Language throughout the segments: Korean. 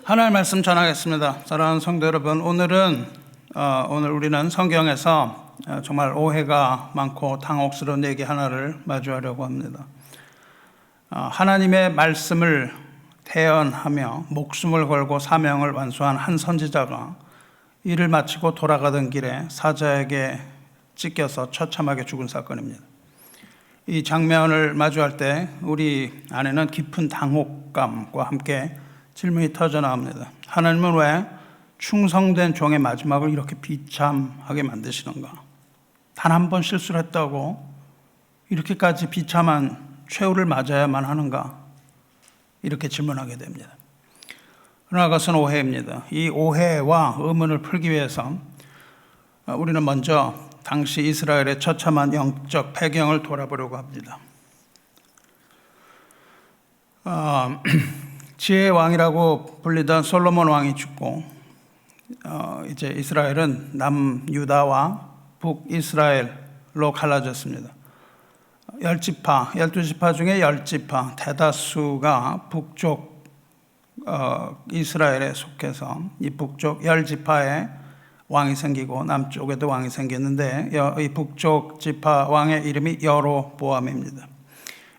하나님의 말씀 전하겠습니다. 사랑하는 성도 여러분, 오늘 우리는 성경에서 정말 오해가 많고 당혹스러운 얘기 하나를 마주하려고 합니다. 하나님의 말씀을 태연하며 목숨을 걸고 사명을 완수한 한 선지자가 일을 마치고 돌아가던 길에 사자에게 찢겨서 처참하게 죽은 사건입니다. 이 장면을 마주할 때 우리 안에는 깊은 당혹감과 함께 질문이 터져 나옵니다. 하나님은 왜 충성된 종의 마지막을 이렇게 비참하게 만드시는가? 단 한 번 실수를 했다고 이렇게까지 비참한 최후를 맞아야만 하는가? 이렇게 질문하게 됩니다. 그러나 그것은 오해입니다. 이 오해와 의문을 풀기 위해서 우리는 먼저 당시 이스라엘의 처참한 영적 배경을 돌아보려고 합니다. 지혜의 왕이라고 불리던 솔로몬 왕이 죽고 이제 이스라엘은 남유다와 북이스라엘로 갈라졌습니다. 10지파, 12지파 중에 10지파 대다수가 북쪽 이스라엘에 속해서 이 북쪽 10지파에 왕이 생기고 남쪽에도 왕이 생겼는데 이 북쪽 지파 왕의 이름이 여로보암입니다.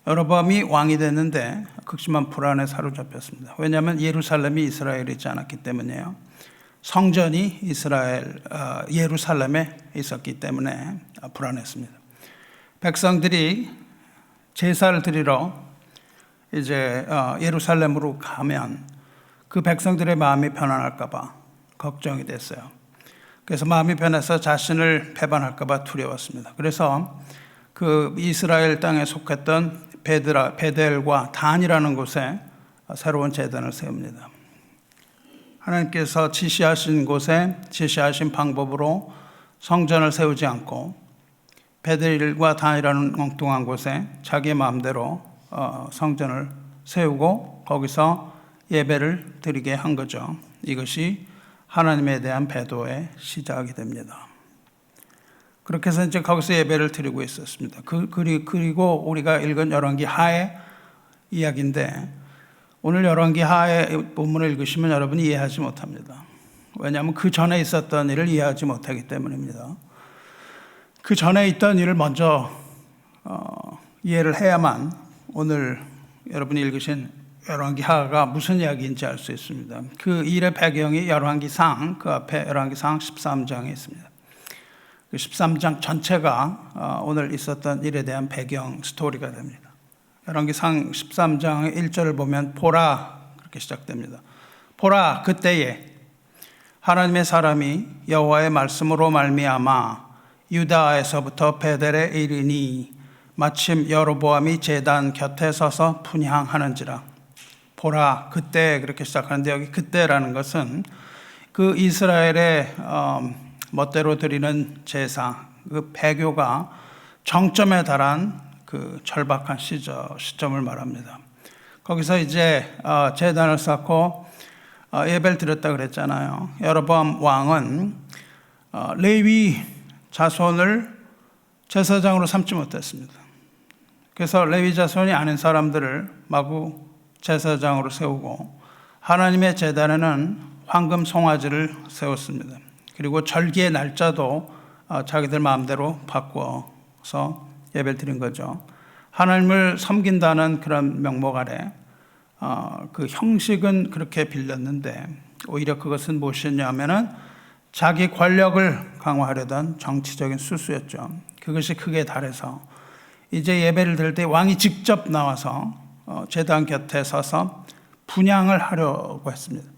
여로보암이 왕이 됐는데 극심한 불안에 사로잡혔습니다. 왜냐하면 예루살렘이 이스라엘이지 않았기 때문이에요. 성전이 예루살렘에 있었기 때문에 불안했습니다. 백성들이 제사를 드리러 이제 예루살렘으로 가면 그 백성들의 마음이 편안할까 봐 걱정이 됐어요. 그래서 마음이 편해서 자신을 배반할까 봐 두려웠습니다. 그래서 그 이스라엘 땅에 속했던 베델과 단이라는 곳에 새로운 제단을 세웁니다. 하나님께서 지시하신 곳에 지시하신 방법으로 성전을 세우지 않고 베델과 단이라는 엉뚱한 곳에 자기의 마음대로 성전을 세우고 거기서 예배를 드리게 한 거죠. 이것이 하나님에 대한 배도의 시작이 됩니다. 그렇게 해서 이제 거기서 예배를 드리고 있었습니다. 그리고 우리가 읽은 열왕기 하의 이야기인데 오늘 열왕기 하의 본문을 읽으시면 여러분이 이해하지 못합니다. 왜냐하면 그 전에 있었던 일을 이해하지 못하기 때문입니다. 그 전에 있던 일을 먼저 이해를 해야만 오늘 여러분이 읽으신 열왕기 하가 무슨 이야기인지 알 수 있습니다. 그 일의 배경이 열왕기상, 그 앞에 열왕기상 13장에 있습니다. 그 13장 전체가 오늘 있었던 일에 대한 배경 스토리가 됩니다. 열왕기상 13장의 1절을 보면 보라 그렇게 시작됩니다. 보라 그때에 하나님의 사람이 여호와의 말씀으로 말미암아 유다에서부터 베델에 이르니 마침 여로보암이 제단 곁에 서서 분향하는지라. 보라 그때 그렇게 시작하는데 여기 그때라는 것은 그 이스라엘의 멋대로 드리는 제사, 그 배교가 정점에 달한 그 절박한 시점을 말합니다. 거기서 이제 제단을 쌓고 예배를 드렸다 그랬잖아요. 여로보암 왕은 레위 자손을 제사장으로 삼지 못했습니다. 그래서 레위 자손이 아닌 사람들을 마구 제사장으로 세우고 하나님의 제단에는 황금 송아지를 세웠습니다. 그리고 절기의 날짜도 자기들 마음대로 바꿔서 예배를 드린 거죠. 하나님을 섬긴다는 그런 명목 아래 그 형식은 그렇게 빌렸는데 오히려 그것은 무엇이었냐면은 자기 권력을 강화하려던 정치적인 수수였죠. 그것이 크게 달해서 이제 예배를 드릴 때 왕이 직접 나와서 제단 곁에 서서 분향을 하려고 했습니다.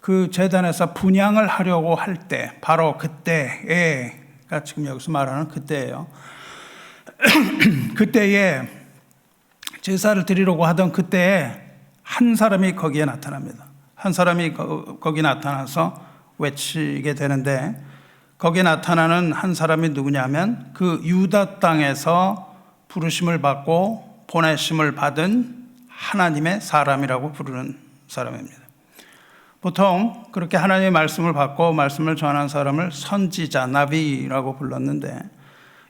그 제단에서 분향을 하려고 할 때 바로 그때가 지금 여기서 말하는 그때예요. 그때에 제사를 드리려고 하던 그때에 한 사람이 거기에 나타납니다. 한 사람이 거기 나타나서 외치게 되는데 거기에 나타나는 한 사람이 누구냐면 그 유다 땅에서 부르심을 받고 보내심을 받은 하나님의 사람이라고 부르는 사람입니다. 보통 그렇게 하나님의 말씀을 받고 말씀을 전한 사람을 선지자, 나비라고 불렀는데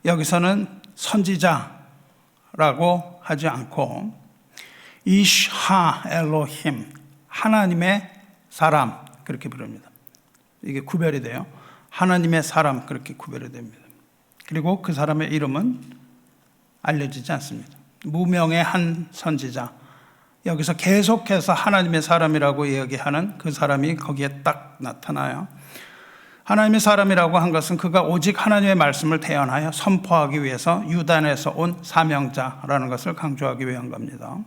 여기서는 선지자라고 하지 않고 이샤 엘로힘, 하나님의 사람 그렇게 부릅니다. 이게 구별이 돼요. 하나님의 사람 그렇게 구별이 됩니다. 그리고 그 사람의 이름은 알려지지 않습니다. 무명의 한 선지자. 여기서 계속해서 하나님의 사람이라고 이야기하는 그 사람이 거기에 딱 나타나요. 하나님의 사람이라고 한 것은 그가 오직 하나님의 말씀을 대언하여 선포하기 위해서 유단에서 온 사명자라는 것을 강조하기 위한 겁니다.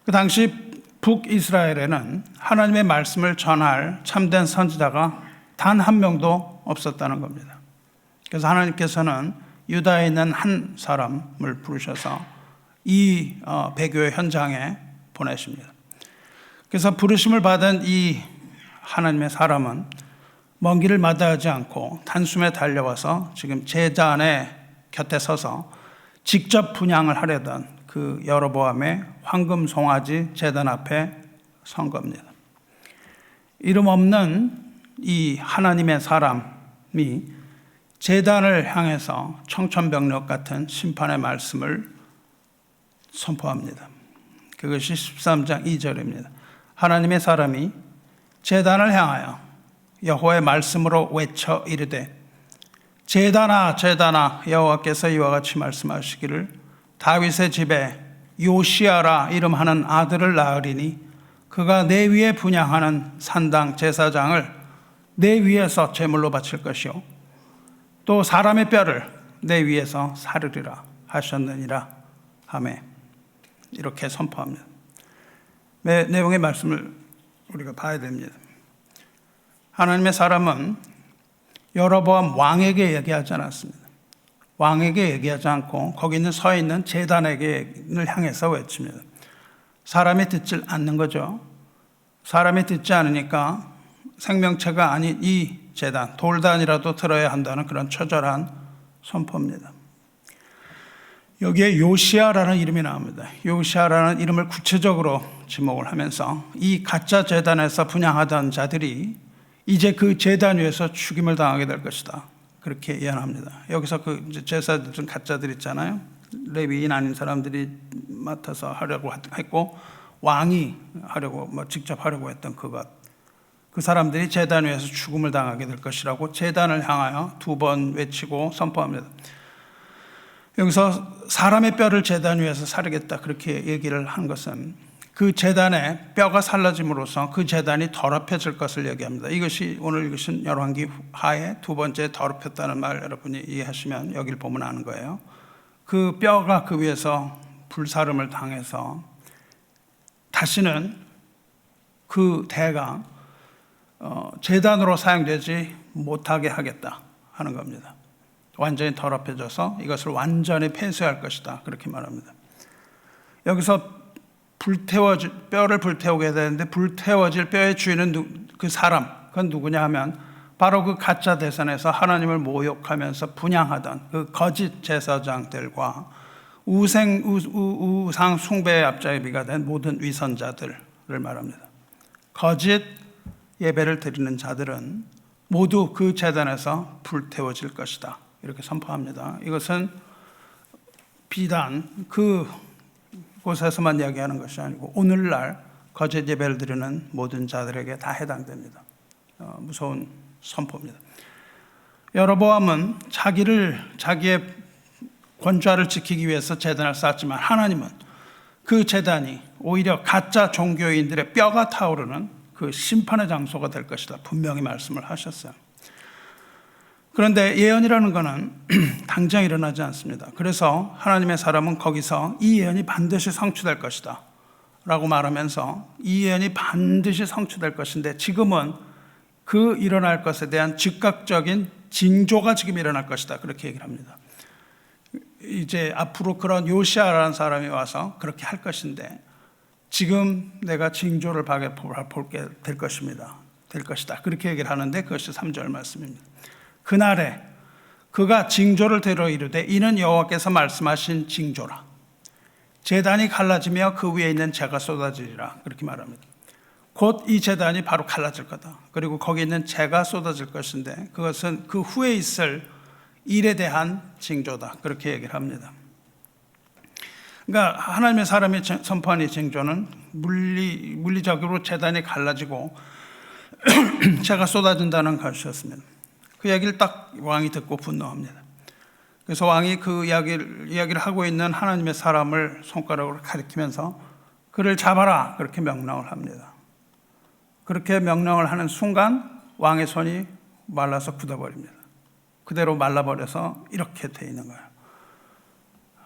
그 당시 북이스라엘에는 하나님의 말씀을 전할 참된 선지자가 단 한 명도 없었다는 겁니다. 그래서 하나님께서는 유다에 있는 한 사람을 부르셔서 이 배교의 현장에 보내십니다. 그래서 부르심을 받은 이 하나님의 사람은 먼 길을 마다하지 않고 단숨에 달려와서 지금 제단의 곁에 서서 직접 분향을 하려던 그 여로보암의 황금 송아지 제단 앞에 선 겁니다. 이름 없는 이 하나님의 사람이 제단을 향해서 청천벽력 같은 심판의 말씀을 선포합니다. 그것이 13장 2절입니다. 하나님의 사람이 제단을 향하여 여호와의 말씀으로 외쳐 이르되 제단아 제단아 여호와께서 이와 같이 말씀하시기를 다윗의 집에 요시아라 이름하는 아들을 낳으리니 그가 내 위에 분향하는 산당 제사장을 내 위에서 제물로 바칠 것이요 또 사람의 뼈를 내 위에서 사르리라 하셨느니라 하매 이렇게 선포합니다. 내용의 말씀을 우리가 봐야 됩니다. 하나님의 사람은 여로보암 왕에게 얘기하지 않았습니다. 왕에게 얘기하지 않고 거기 있는 서 있는 제단에게를 향해서 외칩니다. 사람이 듣질 않는 거죠. 사람이 듣지 않으니까 생명체가 아닌 이 제단, 돌단이라도 들어야 한다는 그런 처절한 선포입니다. 여기에 요시아라는 이름이 나옵니다. 요시아라는 이름을 구체적으로 지목을 하면서 이 가짜 제단에서 분향하던 자들이 이제 그 제단 위에서 죽임을 당하게 될 것이다. 그렇게 예언합니다. 여기서 그 제사들은 가짜들 있잖아요. 레위인 아닌 사람들이 맡아서 하려고 했고 왕이 하려고 직접 하려고 했던 그것. 그 사람들이 제단 위에서 죽음을 당하게 될 것이라고 제단을 향하여 2번 외치고 선포합니다. 여기서 사람의 뼈를 제단 위에서 사르겠다 그렇게 얘기를 한 것은 그 제단에 뼈가 살라짐으로써 그 제단이 더럽혀질 것을 얘기합니다. 이것이 오늘 읽으신 열왕기 하에 2번째 더럽혔다는 말 여러분이 이해하시면 여기를 보면 아는 거예요. 그 뼈가 그 위에서 불사름을 당해서 다시는 그 대가 제단으로 사용되지 못하게 하겠다 하는 겁니다. 완전히 더럽혀져서 이것을 완전히 폐쇄할 것이다 그렇게 말합니다. 여기서 뼈를 불태우게 되는데 불태워질 뼈의 주인은 그 사람, 그건 누구냐 하면 바로 그 가짜 대선에서 하나님을 모욕하면서 분향하던 그 거짓 제사장들과 우상 숭배의 앞잡이가 된 모든 위선자들을 말합니다. 거짓 예배를 드리는 자들은 모두 그 제단에서 불태워질 것이다 이렇게 선포합니다. 이것은 비단 그 곳에서만 이야기하는 것이 아니고 오늘날 거짓 예배를 드리는 모든 자들에게 다 해당됩니다. 무서운 선포입니다. 여로보암은 자기의 권좌를 지키기 위해서 제단을 쌓았지만 하나님은 그 제단이 오히려 가짜 종교인들의 뼈가 타오르는 그 심판의 장소가 될 것이다 분명히 말씀을 하셨어요. 그런데 예언이라는 것은 당장 일어나지 않습니다. 그래서 하나님의 사람은 거기서 이 예언이 반드시 성취될 것이다 라고 말하면서 이 예언이 반드시 성취될 것인데 지금은 그 일어날 것에 대한 즉각적인 징조가 지금 일어날 것이다 그렇게 얘기를 합니다. 이제 앞으로 그런 요시아라는 사람이 와서 그렇게 할 것인데 지금 내가 징조를 보게 될 것입니다. 될 것이다 그렇게 얘기를 하는데 그것이 3절 말씀입니다. 그날에 그가 징조를 들어 이르되 이는 여호와께서 말씀하신 징조라. 제단이 갈라지며 그 위에 있는 재가 쏟아지리라 그렇게 말합니다. 곧 이 제단이 바로 갈라질 거다. 그리고 거기 있는 재가 쏟아질 것인데 그것은 그 후에 있을 일에 대한 징조다 그렇게 얘기를 합니다. 그러니까 하나님의 사람이 선포한 이 징조는 물리적으로 재단이 갈라지고 재가 쏟아진다는 것이었습니다. 그 얘기를 딱 왕이 듣고 분노합니다. 그래서 왕이 그 이야기를 하고 있는 하나님의 사람을 손가락으로 가리키면서 그를 잡아라 그렇게 명령을 합니다. 그렇게 명령을 하는 순간 왕의 손이 말라서 굳어버립니다. 그대로 말라버려서 이렇게 돼 있는 거예요.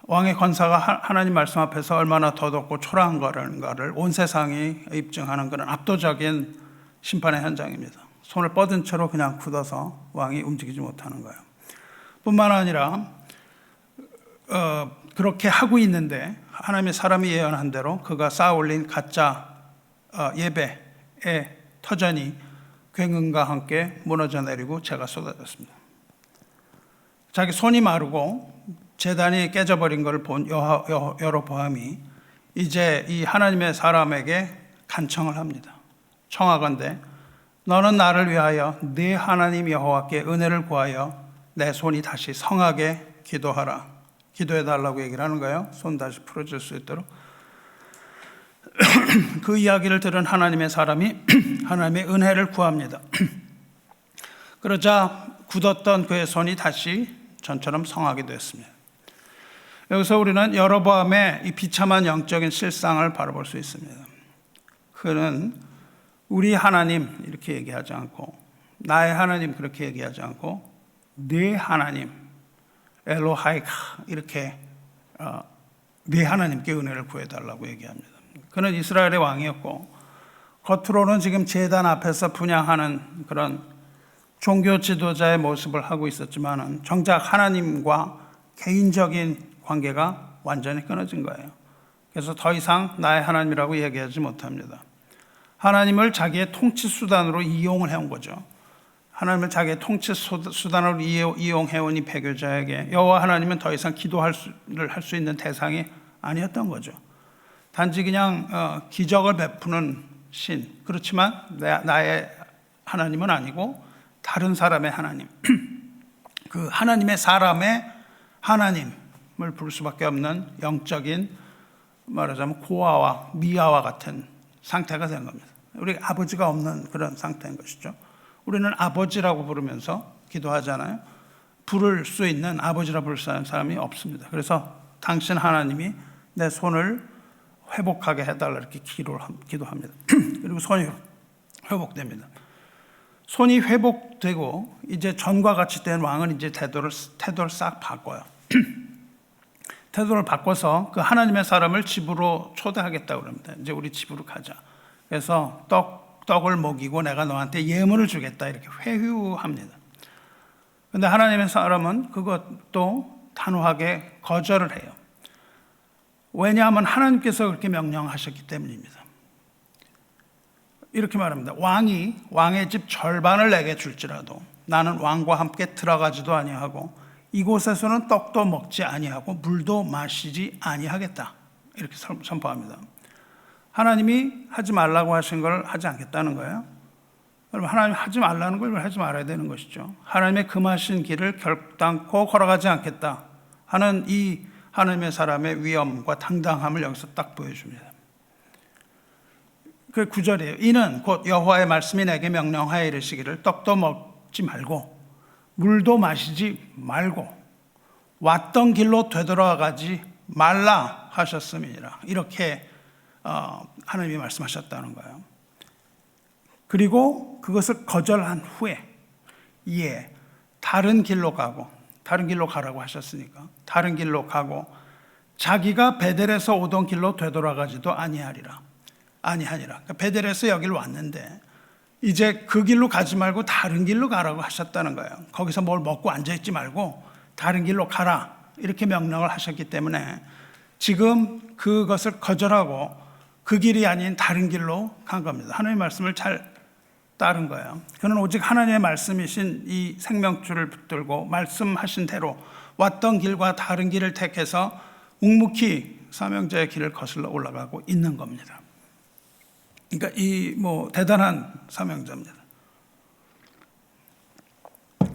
왕의 권사가 하나님 말씀 앞에서 얼마나 더덥고 초라한 거를 온 세상이 입증하는 그런 압도적인 심판의 현장입니다. 손을 뻗은 채로 그냥 굳어서 왕이 움직이지 못하는 거예요. 뿐만 아니라 그렇게 하고 있는데 하나님의 사람이 예언한 대로 그가 쌓아올린 가짜 예배의 터전이 굉음과 함께 무너져 내리고 재가 쏟아졌습니다. 자기 손이 마르고 제단이 깨져버린 것을 본 여로보암이 이제 이 하나님의 사람에게 간청을 합니다. 청하건대 너는 나를 위하여 네 하나님 여호와께 은혜를 구하여 내 손이 다시 성하게 기도하라. 기도해달라고 얘기를 하는 거예요. 손 다시 풀어질 수 있도록. 그 이야기를 들은 하나님의 사람이 하나님의 은혜를 구합니다. 그러자 굳었던 그의 손이 다시 전처럼 성하게 됐습니다. 여기서 우리는 여로보암의 이 비참한 영적인 실상을 바라볼 수 있습니다. 그는 우리 하나님 이렇게 얘기하지 않고 나의 하나님 그렇게 얘기하지 않고 네 하나님 엘로하이카 이렇게 네 하나님께 은혜를 구해달라고 얘기합니다. 그는 이스라엘의 왕이었고 겉으로는 지금 제단 앞에서 분향하는 그런 종교 지도자의 모습을 하고 있었지만은 정작 하나님과 개인적인 관계가 완전히 끊어진 거예요. 그래서 더 이상 나의 하나님이라고 얘기하지 못합니다. 하나님을 자기의 통치 수단으로 이용을 해온 거죠. 하나님을 자기의 통치 수단으로 이용해온 이 배교자에게 여호와 하나님은 더 이상 기도할 수 있는 대상이 아니었던 거죠. 단지 그냥 기적을 베푸는 신, 그렇지만 나의 하나님은 아니고 다른 사람의 하나님, 그 하나님의 사람의 하나님을 부를 수밖에 없는 영적인 말하자면 고아와 미아와 같은 상태가 된 겁니다. 우리 아버지가 없는 그런 상태인 것이죠. 우리는 아버지라고 부르면서 기도하잖아요. 부를 수 있는 아버지라 부를 수 있는 사람이 없습니다. 그래서 당신 하나님이 내 손을 회복하게 해달라 이렇게 기도합니다. 그리고 손이 회복됩니다. 손이 회복되고 이제 전과 같이 된 왕은 이제 태도를 싹 바꿔요. 태도를 바꿔서 그 하나님의 사람을 집으로 초대하겠다고 그럽니다. 이제 우리 집으로 가자. 그래서 떡을 먹이고 내가 너한테 예물을 주겠다 이렇게 회유합니다. 그런데 하나님의 사람은 그것도 단호하게 거절을 해요. 왜냐하면 하나님께서 그렇게 명령하셨기 때문입니다. 이렇게 말합니다. 왕의 집 절반을 내게 줄지라도 나는 왕과 함께 들어가지도 아니하고 이곳에서는 떡도 먹지 아니하고 물도 마시지 아니하겠다. 이렇게 선포합니다. 하나님이 하지 말라고 하신 걸 하지 않겠다는 거예요. 여러분, 하나님 하지 말라는 걸 하지 말아야 되는 것이죠. 하나님의 금하신 길을 결단코 걸어가지 않겠다 하는 이 하나님의 사람의 위엄과 당당함을 여기서 딱 보여줍니다. 그 9절이에요. 이는 곧 여호와의 말씀이 내게 명령하여 이르시기를 떡도 먹지 말고 물도 마시지 말고 왔던 길로 되돌아가지 말라 하셨음이니라. 이렇게 하나님이 말씀하셨다는 거예요. 그리고 그것을 거절한 후에 다른 길로 가라고 하셨으니까 다른 길로 가고 자기가 베델에서 오던 길로 되돌아가지도 아니하니라. 그러니까 베델에서 여기를 왔는데 이제 그 길로 가지 말고 다른 길로 가라고 하셨다는 거예요. 거기서 뭘 먹고 앉아있지 말고 다른 길로 가라 이렇게 명령을 하셨기 때문에 지금 그것을 거절하고 그 길이 아닌 다른 길로 간 겁니다. 하나님의 말씀을 잘 따른 거예요. 그는 오직 하나님의 말씀이신 이 생명줄을 붙들고 말씀하신 대로 왔던 길과 다른 길을 택해서 묵묵히 사명자의 길을 거슬러 올라가고 있는 겁니다. 그러니까 이 대단한 사명자입니다.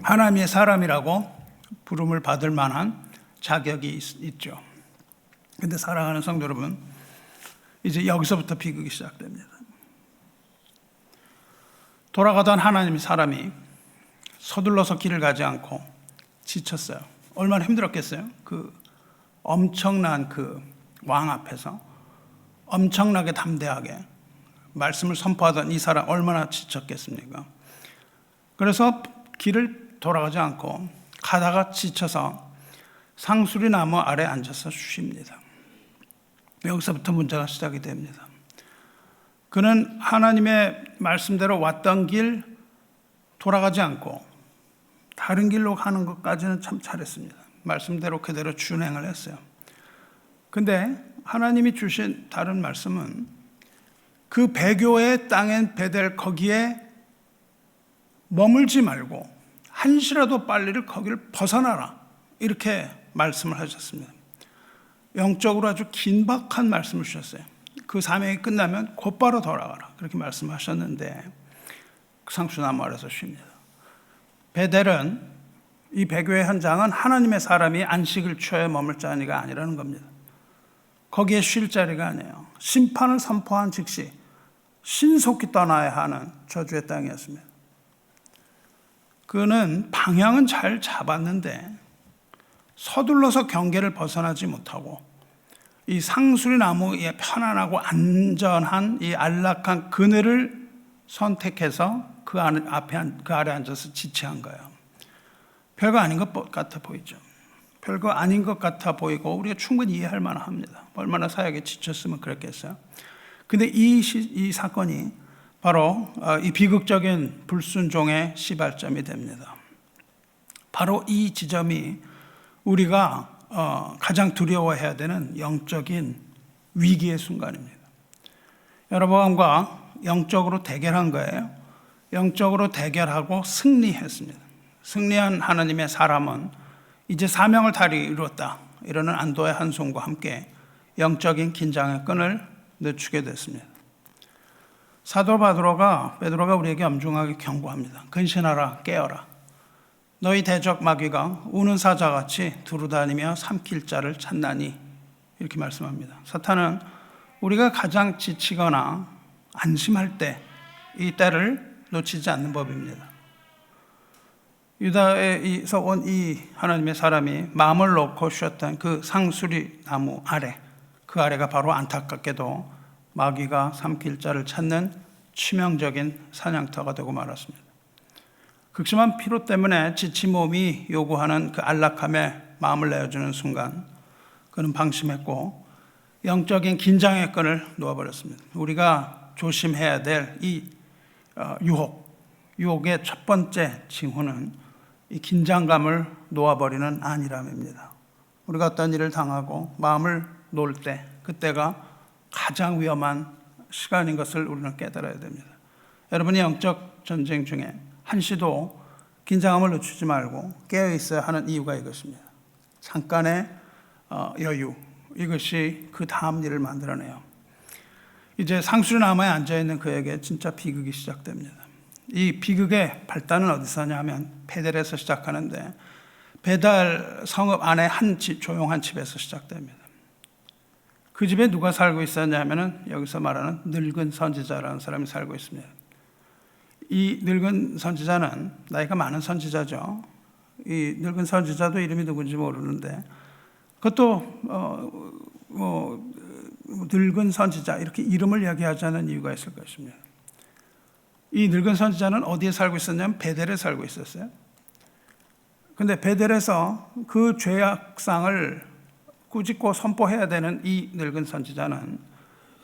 하나님의 사람이라고 부름을 받을 만한 자격이 있죠. 근데 사랑하는 성도 여러분, 이제 여기서부터 비극이 시작됩니다. 돌아가던 하나님의 사람이 서둘러서 길을 가지 않고 지쳤어요. 얼마나 힘들었겠어요? 그 엄청난 그 왕 앞에서 엄청나게 담대하게 말씀을 선포하던 이 사람 얼마나 지쳤겠습니까? 그래서 길을 돌아가지 않고 가다가 지쳐서 상수리 나무 아래 앉아서 쉬십니다. 여기서부터 문제가 시작이 됩니다. 그는 하나님의 말씀대로 왔던 길 돌아가지 않고 다른 길로 가는 것까지는 참 잘했습니다. 말씀대로 그대로 준행을 했어요. 근데 하나님이 주신 다른 말씀은 그 배교의 땅인 베델 거기에 머물지 말고 한시라도 빨리를 거기를 벗어나라, 이렇게 말씀을 하셨습니다. 영적으로 아주 긴박한 말씀을 주셨어요. 그 사명이 끝나면 곧바로 돌아가라, 그렇게 말씀하셨는데 상수나무 아래서 쉽니다. 베델은, 이 배교의 현장은 하나님의 사람이 안식을 취하여 머물 자리가 아니라는 겁니다. 거기에 쉴 자리가 아니에요. 심판을 선포한 즉시 신속히 떠나야 하는 저주의 땅이었습니다. 그는 방향은 잘 잡았는데 서둘러서 경계를 벗어나지 못하고 이 상수리 나무의 편안하고 안전한 이 안락한 그늘을 선택해서 그 아래 앉아서 지체한 거예요. 별거 아닌 것 같아 보이죠. 별거 아닌 것 같아 보이고 우리가 충분히 이해할 만합니다. 얼마나 사역에 지쳤으면 그랬겠어요. 근데 이 사건이 바로 이 비극적인 불순종의 시발점이 됩니다. 바로 이 지점이 우리가 가장 두려워해야 되는 영적인 위기의 순간입니다. 여러분과 영적으로 대결한 거예요. 영적으로 대결하고 승리했습니다. 승리한 하나님의 사람은 이제 사명을 다 이루었다, 이러는 안도의 한숨과 함께 영적인 긴장의 끈을 늦추게 됐습니다. 사도 베드로가 우리에게 엄중하게 경고합니다. 근신하라, 깨어라. 너희 대적 마귀가 우는 사자같이 두루다니며 삼킬 자를 찾나니, 이렇게 말씀합니다. 사탄은 우리가 가장 지치거나 안심할 때 이 때를 놓치지 않는 법입니다. 유다에서 온 이 하나님의 사람이 마음을 놓고 쉬었던 그 상수리 나무 아래, 그 아래가 바로 안타깝게도 마귀가 삼킬 자를 찾는 치명적인 사냥터가 되고 말았습니다. 극심한 피로 때문에 지친 몸이 요구하는 그 안락함에 마음을 내어주는 순간 그는 방심했고 영적인 긴장의 끈을 놓아버렸습니다. 우리가 조심해야 될 이 유혹의 첫 번째 징후는 이 긴장감을 놓아버리는 안일함입니다. 우리가 어떤 일을 당하고 마음을 놓을 때, 그때가 가장 위험한 시간인 것을 우리는 깨달아야 됩니다. 여러분이 영적 전쟁 중에 한시도 긴장감을 늦추지 말고 깨어 있어야 하는 이유가 이것입니다. 잠깐의 여유, 이것이 그 다음 일을 만들어내요. 이제 상수리 나무에 앉아있는 그에게 진짜 비극이 시작됩니다. 이 비극의 발단은 어디서 하냐면 베델에서 시작하는데, 베델 성읍 안에 조용한 집에서 시작됩니다. 그 집에 누가 살고 있었냐면은 여기서 말하는 늙은 선지자라는 사람이 살고 있습니다. 이 늙은 선지자는 나이가 많은 선지자죠. 이 늙은 선지자도 이름이 누군지 모르는데, 그것도 늙은 선지자, 이렇게 이름을 이야기하자는 이유가 있을 것입니다. 이 늙은 선지자는 어디에 살고 있었냐면 베델에 살고 있었어요. 근데 베델에서 그 죄악상을 꾸짖고 선포해야 되는 이 늙은 선지자는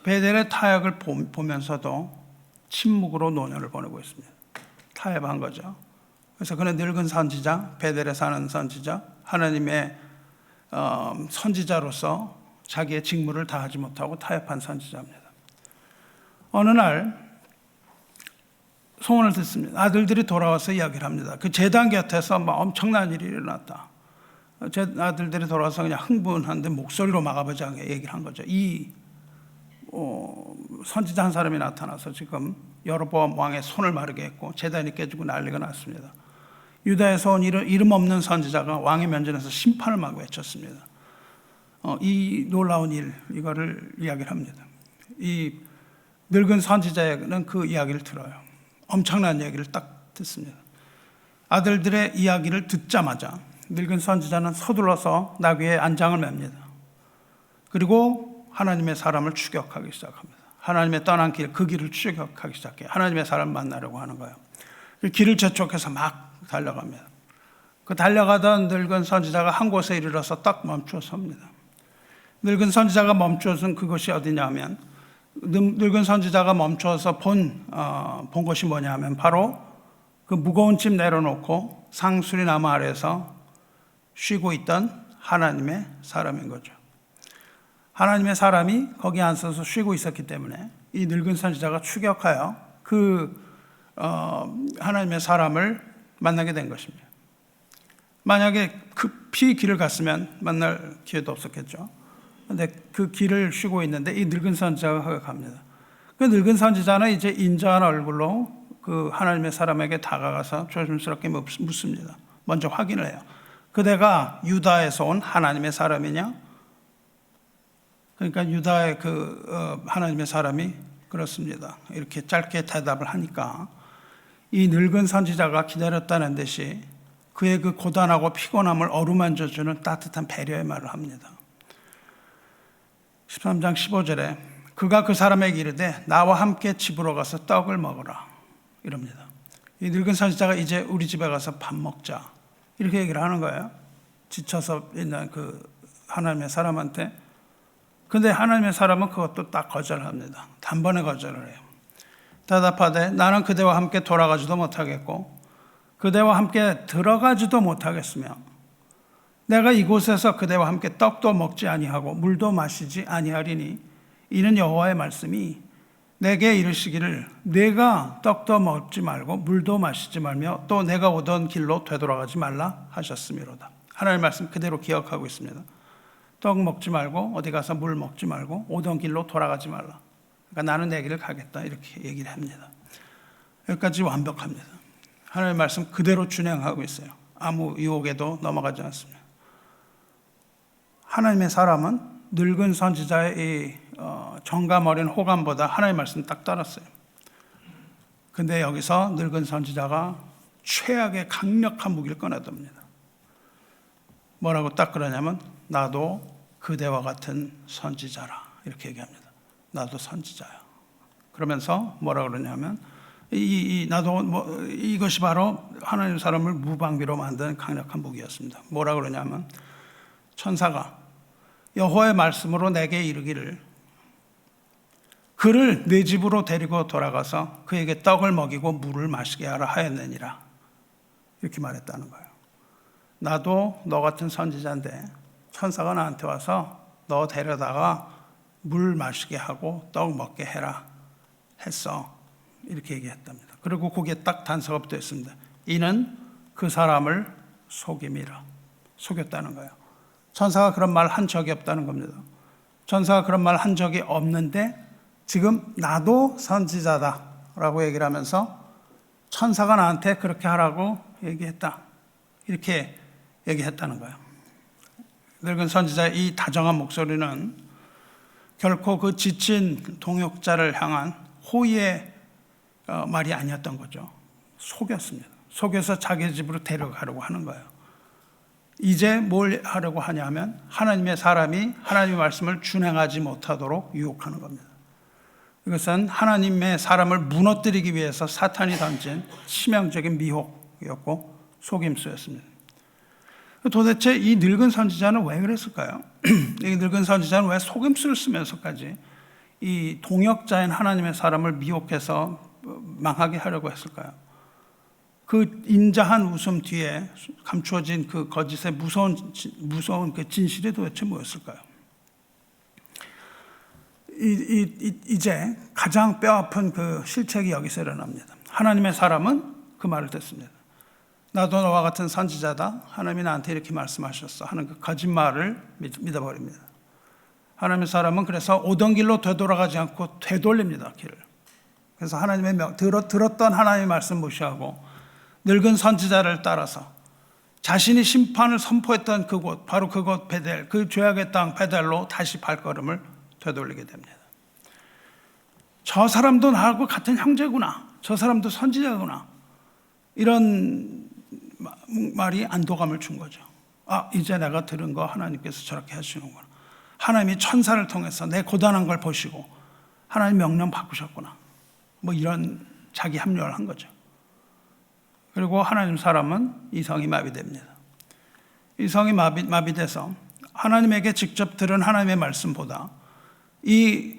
베델의 타협을 보면서도 침묵으로 노년을 보내고 있습니다. 타협한 거죠. 그래서 그는 늙은 선지자, 베델에 사는 선지자, 하나님의 선지자로서 자기의 직무를 다하지 못하고 타협한 선지자입니다. 어느 날 소문을 듣습니다. 아들들이 돌아와서 이야기를 합니다. 그 제단 곁에서 엄청난 일이 일어났다. 제 아들들이 돌아와서 그냥 흥분한데 목소리로 막아보지 않게 얘기를 한 거죠. 이 선지자 한 사람이 나타나서 지금 여로보암 왕의 손을 마르게 했고 제단이 깨지고 난리가 났습니다. 유다에서 온 이름 없는 선지자가 왕의 면전에서 심판을 막 외쳤습니다. 이 놀라운 일, 이거를 이야기를 합니다. 이 늙은 선지자는 그 이야기를 들어요. 엄청난 이야기를 딱 듣습니다. 아들들의 이야기를 듣자마자 늙은 선지자는 서둘러서 나귀에 안장을 맵니다. 그리고 하나님의 사람을 추격하기 시작합니다. 하나님의 떠난 길, 그 길을 추격하기 시작해요. 하나님의 사람을 만나려고 하는 거예요. 그 길을 재촉해서 막 달려갑니다. 그 달려가던 늙은 선지자가 한 곳에 이르러서 딱 멈춰 섭니다. 늙은 선지자가 멈춰선 그것이 어디냐면, 늙은 선지자가 멈춰서 본 것이 뭐냐면 바로 그 무거운 짐 내려놓고 상수리 나무 아래에서 쉬고 있던 하나님의 사람인 거죠. 하나님의 사람이 거기 앉아서 쉬고 있었기 때문에 이 늙은 선지자가 추격하여 그 하나님의 사람을 만나게 된 것입니다. 만약에 급히 길을 갔으면 만날 기회도 없었겠죠. 그런데 그 길을 쉬고 있는데 이 늙은 선지자가 갑니다. 그 늙은 선지자는 이제 인자한 얼굴로 그 하나님의 사람에게 다가가서 조심스럽게 묻습니다. 먼저 확인을 해요. 그대가 유다에서 온 하나님의 사람이냐? 그러니까 유다의 하나님의 사람이 그렇습니다. 이렇게 짧게 대답을 하니까 이 늙은 선지자가 기다렸다는 듯이 그의 그 고단하고 피곤함을 어루만져주는 따뜻한 배려의 말을 합니다. 13장 15절에 그가 그 사람에게 이르되 나와 함께 집으로 가서 떡을 먹으라 이럽니다. 이 늙은 선지자가 이제 우리 집에 가서 밥 먹자 이렇게 얘기를 하는 거예요. 지쳐서 있는 그 하나님의 사람한테. 근데 하나님의 사람은 그것도 딱 거절합니다. 단번에 거절을 해요. 대답하되 나는 그대와 함께 돌아가지도 못하겠고 그대와 함께 들어가지도 못하겠으며 내가 이곳에서 그대와 함께 떡도 먹지 아니하고 물도 마시지 아니하리니 이는 여호와의 말씀이 내게 이르시기를 내가 떡도 먹지 말고 물도 마시지 말며 또 내가 오던 길로 되돌아가지 말라 하셨음이로다. 하나님의 말씀 그대로 기억하고 있습니다. 떡 먹지 말고 어디 가서 물 먹지 말고 오던 길로 돌아가지 말라. 그러니까 나는 내 길을 가겠다 이렇게 얘기를 합니다. 여기까지 완벽합니다. 하나님의 말씀 그대로 준행하고 있어요. 아무 유혹에도 넘어가지 않습니다. 하나님의 사람은 늙은 선지자의 이 정감 어린 호감보다 하나님의 말씀 딱 따랐어요. 근데 여기서 늙은 선지자가 최악의 강력한 무기를 꺼내듭니다. 뭐라고 딱 그러냐면 나도 그대와 같은 선지자라 이렇게 얘기합니다. 나도 선지자야. 그러면서 뭐라 그러냐면 이것이 바로 하나님 사람을 무방비로 만든 강력한 무기였습니다. 뭐라 그러냐면 천사가 여호와의 말씀으로 내게 이르기를 그를 내 집으로 데리고 돌아가서 그에게 떡을 먹이고 물을 마시게 하라 하였느니라 이렇게 말했다는 거예요. 나도 너 같은 선지자인데 천사가 나한테 와서 너 데려다가 물 마시게 하고 떡 먹게 해라 했어 이렇게 얘기했답니다. 그리고 거기에 딱 단서가 붙어 있습니다. 이는 그 사람을 속임이라. 속였다는 거예요. 천사가 그런 말 한 적이 없다는 겁니다. 천사가 그런 말 한 적이 없는데 지금 나도 선지자다라고 얘기를 하면서 천사가 나한테 그렇게 하라고 얘기했다 이렇게 얘기했다는 거예요. 늙은 선지자의 이 다정한 목소리는 결코 그 지친 동역자를 향한 호의의 말이 아니었던 거죠. 속였습니다. 속여서 자기 집으로 데려가려고 하는 거예요. 이제 뭘 하려고 하냐면 하나님의 사람이 하나님의 말씀을 준행하지 못하도록 유혹하는 겁니다. 이것은 하나님의 사람을 무너뜨리기 위해서 사탄이 던진 치명적인 미혹이었고 속임수였습니다. 도대체 이 늙은 선지자는 왜 그랬을까요? 이 늙은 선지자는 왜 속임수를 쓰면서까지 이 동역자인 하나님의 사람을 미혹해서 망하게 하려고 했을까요? 그 인자한 웃음 뒤에 감추어진 그 거짓의 무서운 그 진실이 도대체 뭐였을까요? 이제 가장 뼈아픈 그 실책이 여기서 일어납니다. 하나님의 사람은 그 말을 듣습니다. 나도 너와 같은 선지자다. 하나님이 나한테 이렇게 말씀하셨어 하는 그 거짓말을 믿어버립니다. 하나님의 사람은 그래서 오던 길로 되돌아가지 않고 되돌립니다. 길을. 그래서 들었던 하나님의 말씀 무시하고 늙은 선지자를 따라서 자신이 심판을 선포했던 그곳, 바로 그곳 베델, 그 죄악의 땅 베델로 다시 발걸음을 되돌리게 됩니다. 저 사람도 나하고 같은 형제구나, 저 사람도 선지자구나, 이런 말이 안도감을 준 거죠. 이제 내가 들은 거 하나님께서 저렇게 하시는구나. 하나님이 천사를 통해서 내 고단한 걸 보시고 하나님 명령 바꾸셨구나. 이런 자기 합리화를 한 거죠. 그리고 하나님 사람은 이성이 마비됩니다. 이성이 마비돼서 하나님에게 직접 들은 하나님의 말씀보다 이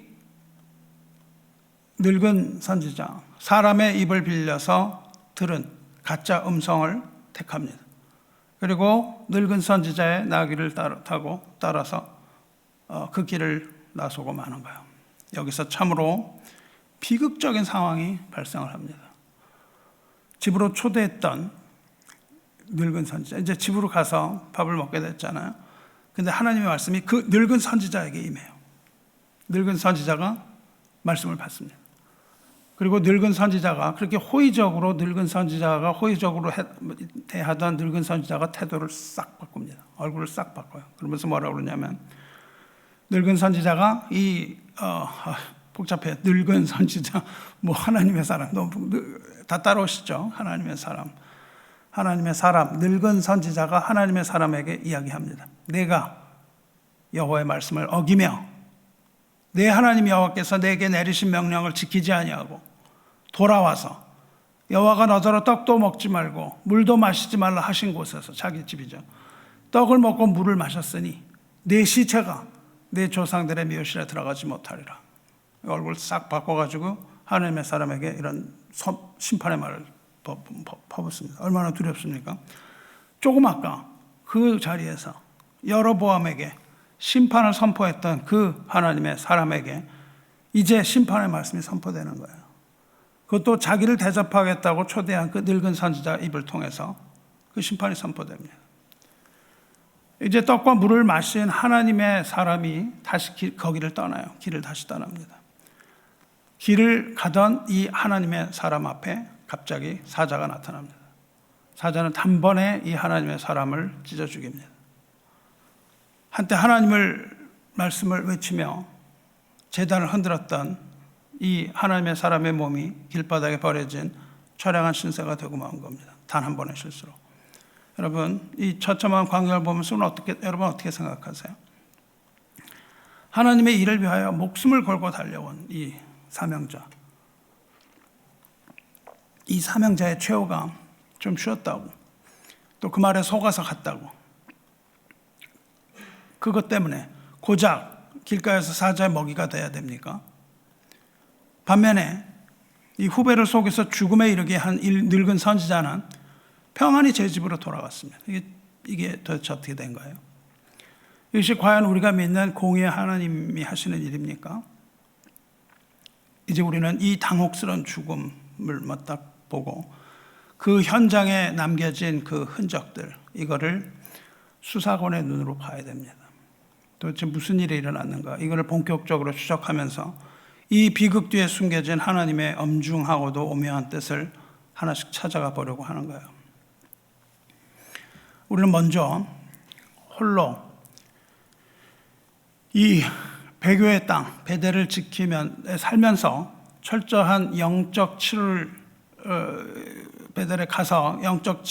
늙은 선지자, 사람의 입을 빌려서 들은 가짜 음성을 택합니다. 그리고 늙은 선지자의 나귀를 따라서 그 길을 나서고 마는 거예요. 여기서 참으로 비극적인 상황이 발생을 합니다. 집으로 초대했던 늙은 선지자, 이제 집으로 가서 밥을 먹게 됐잖아요. 근데 하나님의 말씀이 그 늙은 선지자에게 임해요. 늙은 선지자가 말씀을 받습니다. 그리고 늙은 선지자가 그렇게 호의적으로 대하던 늙은 선지자가 태도를 싹 바꿉니다. 얼굴을 싹 바꿔요. 그러면서 뭐라고 그러냐면, 늙은 선지자가 복잡해. 늙은 선지자, 하나님의 사람, 다 따라오시죠. 하나님의 사람, 늙은 선지자가 하나님의 사람에게 이야기합니다. 내가 여호와의 말씀을 어기며 내 하나님 여호와께서 내게 내리신 명령을 지키지 아니하고 돌아와서 여호와가 너더러 떡도 먹지 말고 물도 마시지 말라 하신 곳에서, 자기 집이죠, 떡을 먹고 물을 마셨으니 내 시체가 내 조상들의 묘실에 들어가지 못하리라. 얼굴 싹 바꿔가지고 하나님의 사람에게 이런 심판의 말을 퍼붓습니다. 얼마나 두렵습니까? 조금 아까 그 자리에서 여로보암에게 심판을 선포했던 그 하나님의 사람에게 이제 심판의 말씀이 선포되는 거예요. 그것도 자기를 대접하겠다고 초대한 그 늙은 선지자 입을 통해서 그 심판이 선포됩니다. 이제 떡과 물을 마신 하나님의 사람이 다시 거기를 떠나요. 길을 다시 떠납니다. 길을 가던 이 하나님의 사람 앞에 갑자기 사자가 나타납니다. 사자는 단번에 이 하나님의 사람을 찢어 죽입니다. 한때 하나님을 말씀을 외치며 제단을 흔들었던 이 하나님의 사람의 몸이 길바닥에 버려진 처량한 신세가 되고 만 겁니다. 단 한 번의 실수로. 여러분, 이 처참한 광경을 보면서 여러분 어떻게 생각하세요? 하나님의 일을 위하여 목숨을 걸고 달려온 이 사명자, 이 사명자의 최후가 좀 쉬었다고, 또 그 말에 속아서 갔다고, 그것 때문에 고작 길가에서 사자의 먹이가 돼야 됩니까? 반면에 이 후배를 속여서 죽음에 이르게 한 늙은 선지자는 평안히 제 집으로 돌아갔습니다. 이게 도대체 어떻게 된 거예요? 이것이 과연 우리가 믿는 공의의 하나님이 하시는 일입니까? 이제 우리는 이 당혹스러운 죽음을 딱 보고 그 현장에 남겨진 그 흔적들, 이거를 수사관의 눈으로 봐야 됩니다. 도대체 무슨 일이 일어났는가? 이거를 본격적으로 추적하면서 이 비극 뒤에 숨겨진 하나님의 엄중하고도 오묘한 뜻을 하나씩 찾아가 보려고 하는 거예요. 우리는 먼저 홀로 이 배교의 땅, 베델을 살면서 철저한 영적 치료를, 베델에 가서 영적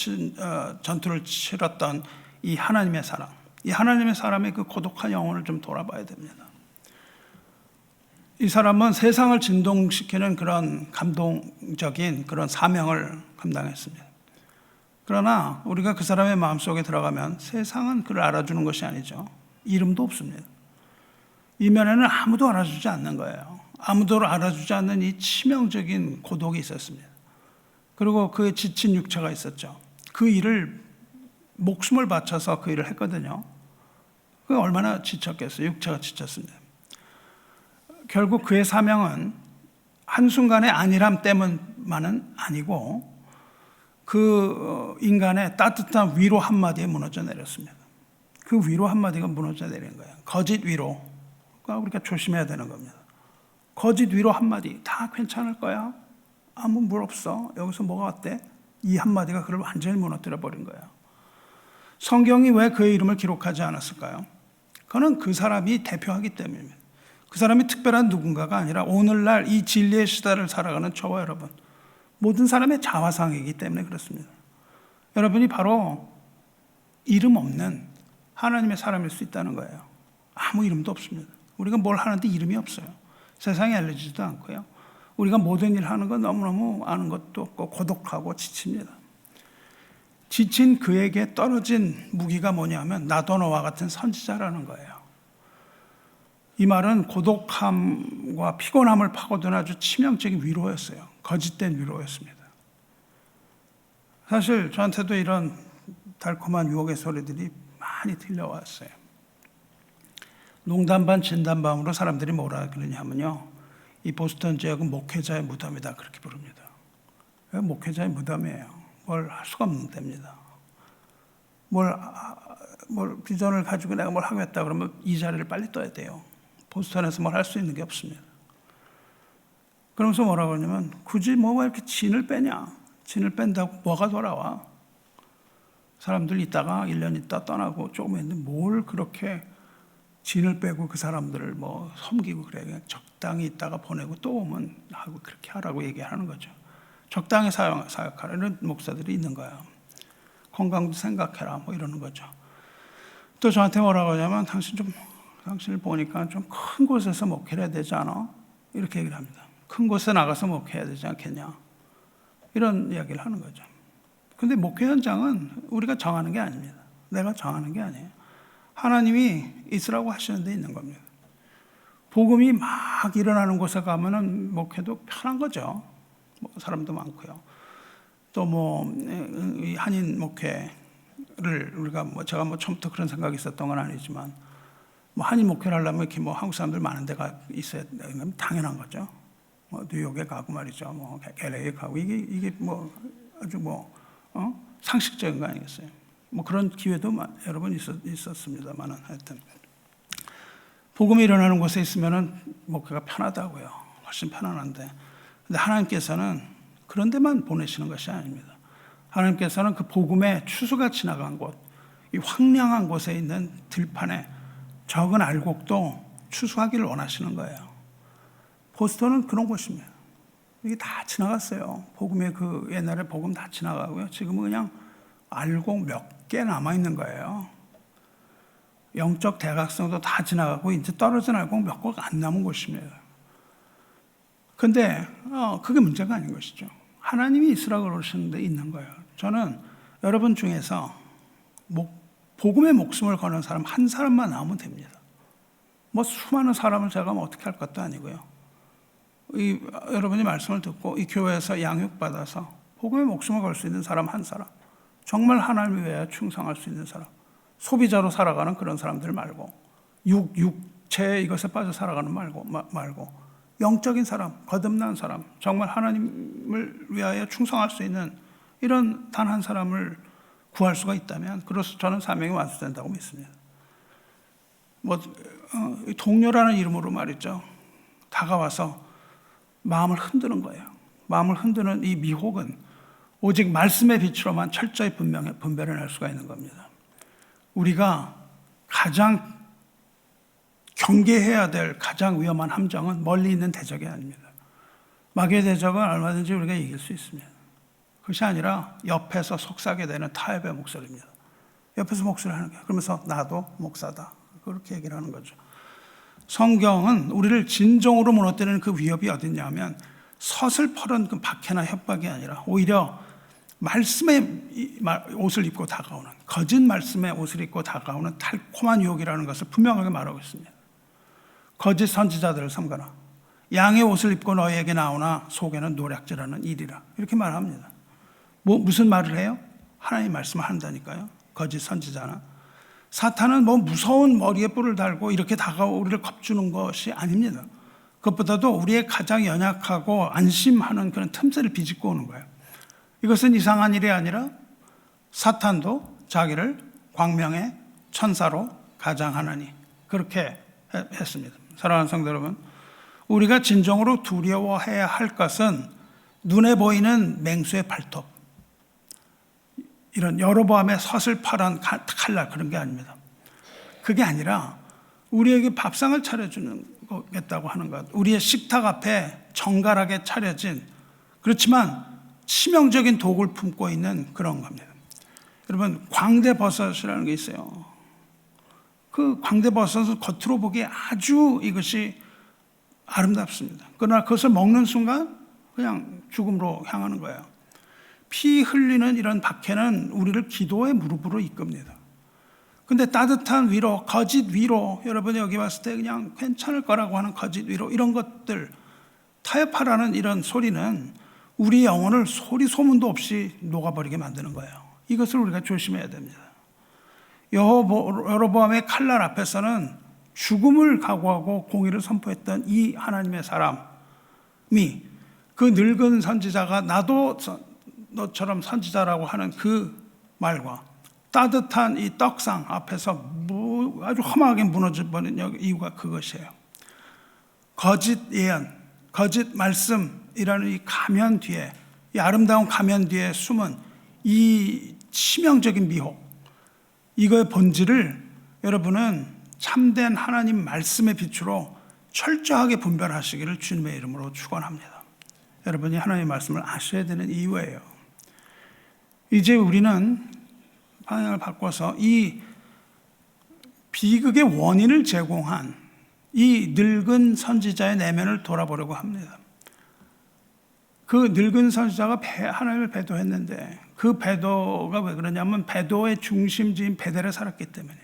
전투를 치렀던 이 하나님의 사람, 이 하나님의 사람의 그 고독한 영혼을 좀 돌아봐야 됩니다. 이 사람은 세상을 진동시키는 그런 감동적인 그런 사명을 감당했습니다. 그러나 우리가 그 사람의 마음속에 들어가면 세상은 그를 알아주는 것이 아니죠. 이름도 없습니다. 이면에는 아무도 알아주지 않는 거예요. 아무도 알아주지 않는 이 치명적인 고독이 있었습니다. 그리고 그의 지친 육체가 있었죠. 그 일을 목숨을 바쳐서 그 일을 했거든요. 그 얼마나 지쳤겠어요. 육체가 지쳤습니다. 결국 그의 사명은 한순간의 안일함 때문만은 아니고 그 인간의 따뜻한 위로 한마디에 무너져 내렸습니다. 그 위로 한마디가 무너져 내린 거예요. 거짓 위로가 우리가 조심해야 되는 겁니다. 거짓 위로 한마디, 다 괜찮을 거야, 아무 물 없어, 여기서 뭐가 어때? 이 한마디가 그를 완전히 무너뜨려 버린 거예요. 성경이 왜 그의 이름을 기록하지 않았을까요? 그는 그 사람이 대표하기 때문입니다. 그 사람이 특별한 누군가가 아니라 오늘날 이 진리의 시대를 살아가는 저와 여러분, 모든 사람의 자화상이기 때문에 그렇습니다. 여러분이 바로 이름 없는 하나님의 사람일 수 있다는 거예요. 아무 이름도 없습니다. 우리가 뭘 하는데 이름이 없어요. 세상에 알려지지도 않고요. 우리가 모든 일 하는 건 너무너무 아는 것도 없고 고독하고 지칩니다. 지친 그에게 떨어진 무기가 뭐냐면 나도 너와 같은 선지자라는 거예요. 이 말은 고독함과 피곤함을 파고드는 아주 치명적인 위로였어요. 거짓된 위로였습니다. 사실 저한테도 이런 달콤한 유혹의 소리들이 많이 들려왔어요. 농담 반 진담 반으로 사람들이 뭐라 그러냐면요, 이 보스턴 지역은 목회자의 무덤이다 그렇게 부릅니다. 목회자의 무덤이에요. 뭘 할 수가 없는 데입니다. 뭘 비전을 가지고 내가 뭘 하겠다 그러면 이 자리를 빨리 떠야 돼요. 보스턴에서 뭘 할 수 있는 게 없습니다. 그러면서 뭐라고 하냐면 굳이 뭐가 이렇게 진을 빼냐? 진을 뺀다고 뭐가 돌아와? 사람들 있다가 1년 있다 떠나고 조금 했는데 뭘 그렇게 진을 빼고 그 사람들을 뭐 섬기고 그래. 그냥 적당히 있다가 보내고 또 오면 하고 그렇게 하라고 얘기하는 거죠. 적당히 사역하라 이런 목사들이 있는 거야. 건강도 생각해라 뭐 이러는 거죠. 또 저한테 뭐라고 하냐면 당신을 보니까 좀 큰 곳에서 목회를 해야 되지 않아? 이렇게 얘기를 합니다. 큰 곳에 나가서 목회해야 되지 않겠냐? 이런 이야기를 하는 거죠. 근데 목회 현장은 우리가 정하는 게 아닙니다. 내가 정하는 게 아니에요. 하나님이 있으라고 하시는 데 있는 겁니다. 복음이 막 일어나는 곳에 가면은 목회도 편한 거죠. 사람도 많고요. 또 한인 목회를 우리가 제가 처음부터 그런 생각이 있었던 건 아니지만 한인 목회를 하려면 이렇게 한국 사람들 많은 데가 있어야 당연한 거죠. 뉴욕에 가고 말이죠. LA에 가고 이게 아주 상식적인 거 아니겠어요? 그런 기회도 여러 번 있었습니다만은 하여튼 복음이 일어나는 곳에 있으면은 목회가 편하다고요. 훨씬 편안한데, 근데 하나님께서는 그런 데만 보내시는 것이 아닙니다. 하나님께서는 그 복음의 추수가 지나간 곳, 이 황량한 곳에 있는 들판에 적은 알곡도 추수하기를 원하시는 거예요. 보스턴은 그런 곳입니다. 이게 다 지나갔어요. 복음의 그 옛날에 복음 다 지나가고요. 지금은 그냥 알곡 몇 개 남아 있는 거예요. 영적 대각성도 다 지나가고 이제 떨어진 알곡 몇 개가 안 남은 곳입니다. 근데 그게 문제가 아닌 것이죠. 하나님이 있으라고 그러시는 데 있는 거예요. 저는 여러분 중에서 복음의 목숨을 거는 사람 한 사람만 나오면 됩니다. 수많은 사람을 제가 어떻게 할 것도 아니고요. 여러분이 말씀을 듣고 이 교회에서 양육받아서 복음의 목숨을 걸 수 있는 사람 한 사람, 정말 하나님을 위해 충성할 수 있는 사람, 소비자로 살아가는 그런 사람들 말고 육체 이것에 빠져 살아가는 말고 영적인 사람, 거듭난 사람, 정말 하나님을 위하여 충성할 수 있는 이런 단 한 사람을 구할 수가 있다면 그래서 저는 사명이 완수된다고 믿습니다. 동료라는 이름으로 말이죠. 다가와서 마음을 흔드는 거예요. 마음을 흔드는 이 미혹은 오직 말씀의 빛으로만 철저히 분별을 할 수가 있는 겁니다. 우리가 가장 경계해야 될 가장 위험한 함정은 멀리 있는 대적이 아닙니다. 마귀의 대적은 얼마든지 우리가 이길 수 있습니다. 그것이 아니라 옆에서 속삭게 되는 타협의 목소리입니다. 옆에서 목소리를 하는 거예요. 그러면서 나도 목사다. 그렇게 얘기를 하는 거죠. 성경은 우리를 진정으로 무너뜨리는 그 위협이 어딨냐면 서슬퍼런 그 박해나 협박이 아니라 오히려 말씀의 옷을 입고 다가오는, 거짓 말씀의 옷을 입고 다가오는 달콤한 유혹이라는 것을 분명하게 말하고 있습니다. 거짓 선지자들을 삼거나 양의 옷을 입고 너희에게 나오나 속에는 노략질하는 일이라 이렇게 말합니다. 무슨 말을 해요? 하나님의 말씀을 한다니까요. 거짓 선지자나 사탄은 무서운 머리에 뿔을 달고 이렇게 다가오 우리를 겁주는 것이 아닙니다. 그것보다도 우리의 가장 연약하고 안심하는 그런 틈새를 비집고 오는 거예요. 이것은 이상한 일이 아니라 사탄도 자기를 광명의 천사로 가장하나니 그렇게 했습니다. 사랑하는 성도 여러분, 우리가 진정으로 두려워해야 할 것은 눈에 보이는 맹수의 발톱, 이런 여로보암의 서슬파란 칼날 그런 게 아닙니다. 그게 아니라 우리에게 밥상을 차려주는 거겠다고 하는 것. 우리의 식탁 앞에 정갈하게 차려진, 그렇지만 치명적인 독을 품고 있는 그런 겁니다. 여러분, 광대버섯이라는 게 있어요. 그 광대버섯은 겉으로 보기에 아주 이것이 아름답습니다. 그러나 그것을 먹는 순간 그냥 죽음으로 향하는 거예요. 피 흘리는 이런 박해는 우리를 기도의 무릎으로 이끕니다. 근데 따뜻한 위로, 거짓 위로, 여러분이 여기 왔을 때 그냥 괜찮을 거라고 하는 거짓 위로, 이런 것들, 타협하라는 이런 소리는 우리 영혼을 소리 소문도 없이 녹아버리게 만드는 거예요. 이것을 우리가 조심해야 됩니다. 여로보암의 칼날 앞에서는 죽음을 각오하고 공의를 선포했던 이 하나님의 사람이, 그 늙은 선지자가 나도 너처럼 선지자라고 하는 그 말과 따뜻한 이 떡상 앞에서 아주 험하게 무너져버린 이유가 그것이에요. 거짓 예언, 거짓 말씀이라는 이 가면 뒤에, 이 아름다운 가면 뒤에 숨은 이 치명적인 미혹, 이거의 본질을 여러분은 참된 하나님 말씀의 빛으로 철저하게 분별하시기를 주님의 이름으로 축원합니다. 여러분이 하나님의 말씀을 아셔야 되는 이유예요. 이제 우리는 방향을 바꿔서 이 비극의 원인을 제공한 이 늙은 선지자의 내면을 돌아보려고 합니다. 그 늙은 선지자가 하나님을 배도했는데, 그 배도가 왜 그러냐면 배도의 중심지인 베델에 살았기 때문에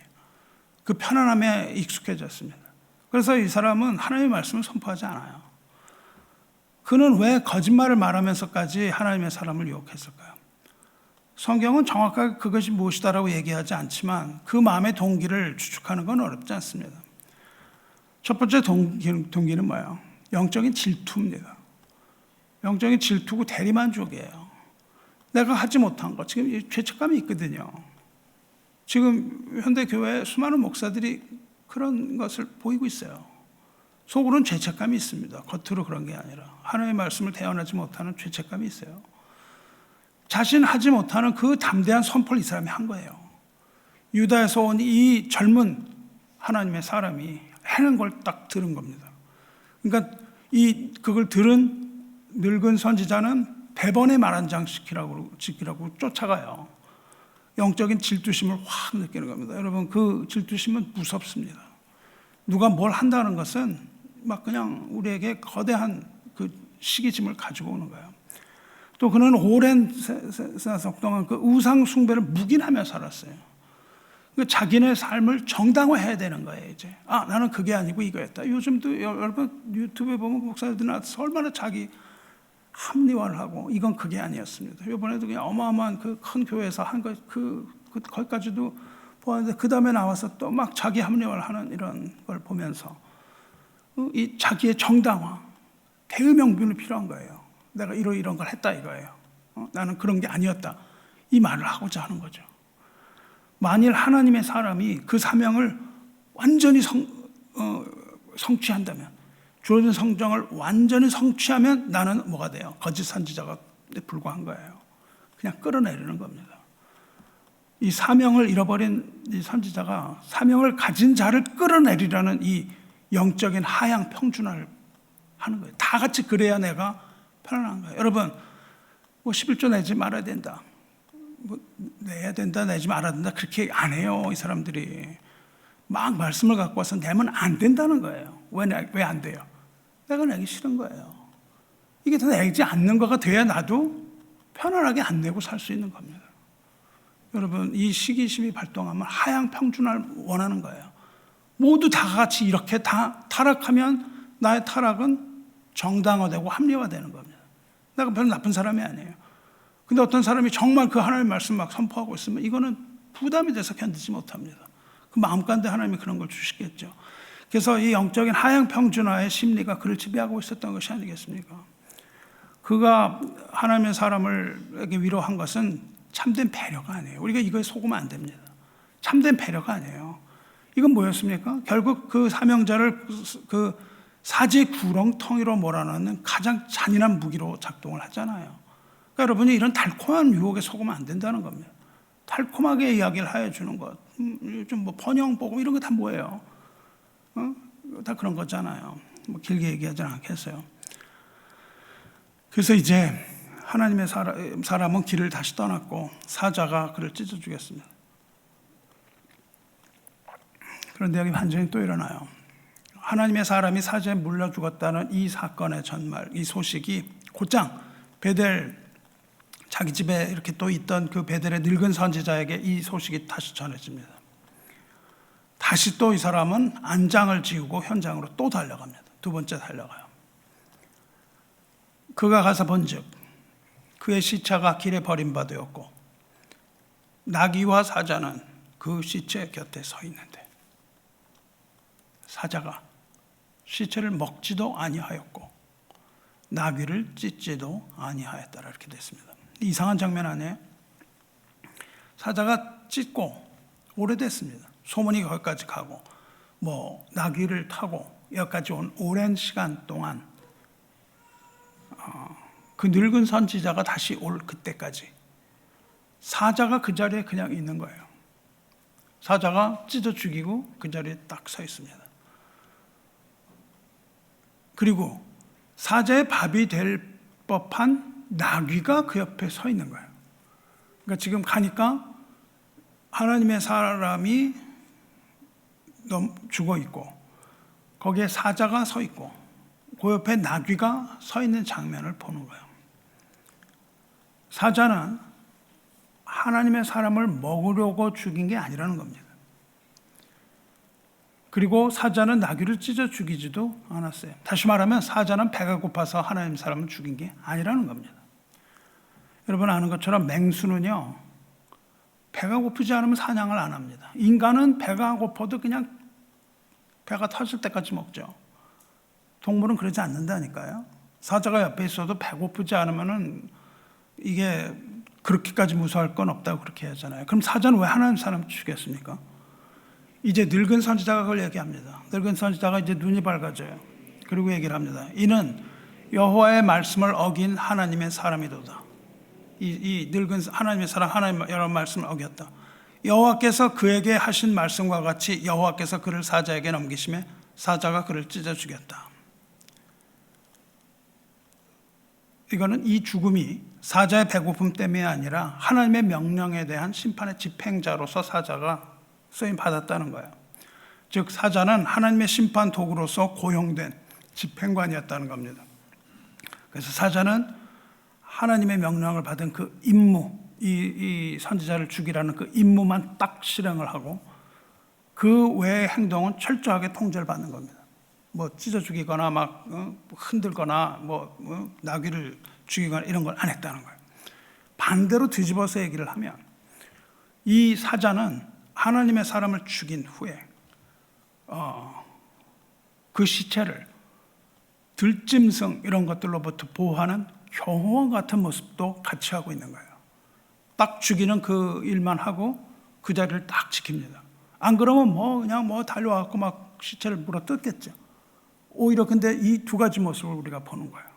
그 편안함에 익숙해졌습니다. 그래서 이 사람은 하나님의 말씀을 선포하지 않아요. 그는 왜 거짓말을 말하면서까지 하나님의 사람을 유혹했을까요? 성경은 정확하게 그것이 무엇이다라고 얘기하지 않지만 그 마음의 동기를 추측하는 건 어렵지 않습니다. 첫 번째 동기는 뭐예요? 영적인 질투입니다. 영적인 질투고 대리만족이에요. 내가 하지 못한 것, 지금 죄책감이 있거든요. 지금 현대교회 수많은 목사들이 그런 것을 보이고 있어요. 속으로는 죄책감이 있습니다. 겉으로 그런 게 아니라 하나님의 말씀을 대언하지 못하는 죄책감이 있어요. 자신 하지 못하는 그 담대한 선포를 이 사람이 한 거예요. 유다에서 온 이 젊은 하나님의 사람이 해는 걸 딱 들은 겁니다. 그러니까 그걸 들은 늙은 선지자는 배번에 말 한 장 지키라고 쫓아가요. 영적인 질투심을 확 느끼는 겁니다. 여러분, 그 질투심은 무섭습니다. 누가 뭘 한다는 것은 막 그냥 우리에게 거대한 그 시기짐을 가지고 오는 거예요. 또 그는 오랜 세상 동안 그 우상 숭배를 묵인하며 살았어요. 자기네 삶을 정당화해야 되는 거예요. 이제 나는 그게 아니고 이거였다. 요즘도 여러분 유튜브에 보면 목사들이 나와서 얼마나 자기 합리화를 하고 이건 그게 아니었습니다. 이번에도 그냥 어마어마한 그 큰 교회에서 한 것 거기까지도 보았는데 그 다음에 나와서 또 막 자기 합리화를 하는 이런 걸 보면서 이 자기의 정당화, 대의명분이 필요한 거예요. 내가 이런 걸 했다 이거예요. 나는 그런 게 아니었다. 이 말을 하고자 하는 거죠. 만일 하나님의 사람이 그 사명을 완전히 성취한다면, 주어진 성정을 완전히 성취하면 나는 뭐가 돼요? 거짓 선지자가 불과한 거예요. 그냥 끌어내리는 겁니다. 이 사명을 잃어버린 이 선지자가 사명을 가진 자를 끌어내리라는 이 영적인 하향 평준화를 하는 거예요. 다 같이 그래야 내가 편안한 거예요. 여러분, 11조 내지 말아야 된다. 내야 된다, 내지 말아야 된다. 그렇게 안 해요, 이 사람들이. 막 말씀을 갖고 와서 내면 안 된다는 거예요. 왜 안 돼요? 내가 내기 싫은 거예요. 이게 다 내지 않는 거가 돼야 나도 편안하게 안 내고 살 수 있는 겁니다. 여러분, 이 시기심이 발동하면 하향 평준화를 원하는 거예요. 모두 다 같이 이렇게 다 타락하면 나의 타락은 정당화되고 합리화되는 겁니다. 내가 별로 나쁜 사람이 아니에요. 근데 어떤 사람이 정말 그 하나님의 말씀 막 선포하고 있으면 이거는 부담이 돼서 견디지 못합니다. 그 마음 가운데 하나님이 그런 걸 주시겠죠. 그래서 이 영적인 하향 평준화의 심리가 그를 지배하고 있었던 것이 아니겠습니까? 그가 하나님의 사람을에게 위로한 것은 참된 배려가 아니에요. 우리가 이거에 속으면 안 됩니다. 참된 배려가 아니에요. 이건 뭐였습니까? 결국 그 사명자를 그 사지의 구렁텅이로 몰아넣는 가장 잔인한 무기로 작동을 하잖아요. 그러니까 여러분이 이런 달콤한 유혹에 속으면 안 된다는 겁니다. 달콤하게 이야기를 해주는 것. 요즘 뭐 번영복음 이런 거 다 뭐예요? 다 그런 거잖아요. 뭐 길게 얘기하지 않겠어요. 그래서 이제 하나님의 사람은 길을 다시 떠났고 사자가 그를 찢어 죽였습니다. 그런데 여기 반전이 또 일어나요. 하나님의 사람이 사자에 물려 죽었다는 이 사건의 전말, 이 소식이 곧장 베델, 자기 집에 이렇게 또 있던 그 베델의 늙은 선지자에게 이 소식이 다시 전해집니다. 다시 또 이 사람은 안장을 지우고 현장으로 또 달려갑니다. 두 번째 달려가요. 그가 가서 본즉 그의 시체가 길에 버림받았고 나귀와 사자는 그 시체 곁에 서 있는데 사자가 시체를 먹지도 아니하였고 나귀를 찢지도 아니하였더라. 이렇게 됐습니다. 이상한 장면 아니에요? 사자가 찢고 오래됐습니다. 소문이 거기까지 가고 뭐 나귀를 타고 여기까지 온 오랜 시간 동안 그 늙은 선지자가 다시 올 그때까지 사자가 그 자리에 그냥 있는 거예요. 사자가 찢어 죽이고 그 자리에 딱 서 있습니다. 그리고 사자의 밥이 될 법한 나귀가 그 옆에 서 있는 거예요. 그러니까 지금 가니까 하나님의 사람이 죽어 있고 거기에 사자가 서 있고 그 옆에 나귀가 서 있는 장면을 보는 거예요. 사자는 하나님의 사람을 먹으려고 죽인 게 아니라는 겁니다. 그리고 사자는 나귀를 찢어 죽이지도 않았어요. 다시 말하면 사자는 배가 고파서 하나님 사람을 죽인 게 아니라는 겁니다. 여러분 아는 것처럼 맹수는요, 배가 고프지 않으면 사냥을 안 합니다. 인간은 배가 고파도 그냥 배가 터질 때까지 먹죠. 동물은 그러지 않는다니까요. 사자가 옆에 있어도 배고프지 않으면은 이게 그렇게까지 무서워할 건 없다고 그렇게 하잖아요. 그럼 사자는 왜 하나님 사람을 죽였습니까? 이제 늙은 선지자가 그걸 얘기합니다. 늙은 선지자가 이제 눈이 밝아져요. 그리고 얘기를 합니다. 이는 여호와의 말씀을 어긴 하나님의 사람이도다. 이 늙은 하나님의 사람, 하나님의 여러 말씀을 어겼다. 여호와께서 그에게 하신 말씀과 같이 여호와께서 그를 사자에게 넘기심에 사자가 그를 찢어 죽였다. 이거는 이 죽음이 사자의 배고픔 때문이 아니라 하나님의 명령에 대한 심판의 집행자로서 사자가 쓰임 받았다는 거예요. 즉 사자는 하나님의 심판 도구로서 고용된 집행관이었다는 겁니다. 그래서 사자는 하나님의 명령을 받은 그 임무, 이 선지자를 죽이라는 그 임무만 딱 실행을 하고 그 외의 행동은 철저하게 통제를 받는 겁니다. 뭐 찢어 죽이거나 막 흔들거나 뭐 나귀를 죽이거나 이런 걸 안 했다는 거예요. 반대로 뒤집어서 얘기를 하면 이 사자는 하나님의 사람을 죽인 후에 그 시체를 들짐승 이런 것들로부터 보호하는 경호원 같은 모습도 같이 하고 있는 거예요. 딱 죽이는 그 일만 하고 그 자리를 딱 지킵니다. 안 그러면 그냥 달려와갖고 막 시체를 물어 뜯겠죠. 오히려 근데 이 두 가지 모습을 우리가 보는 거예요.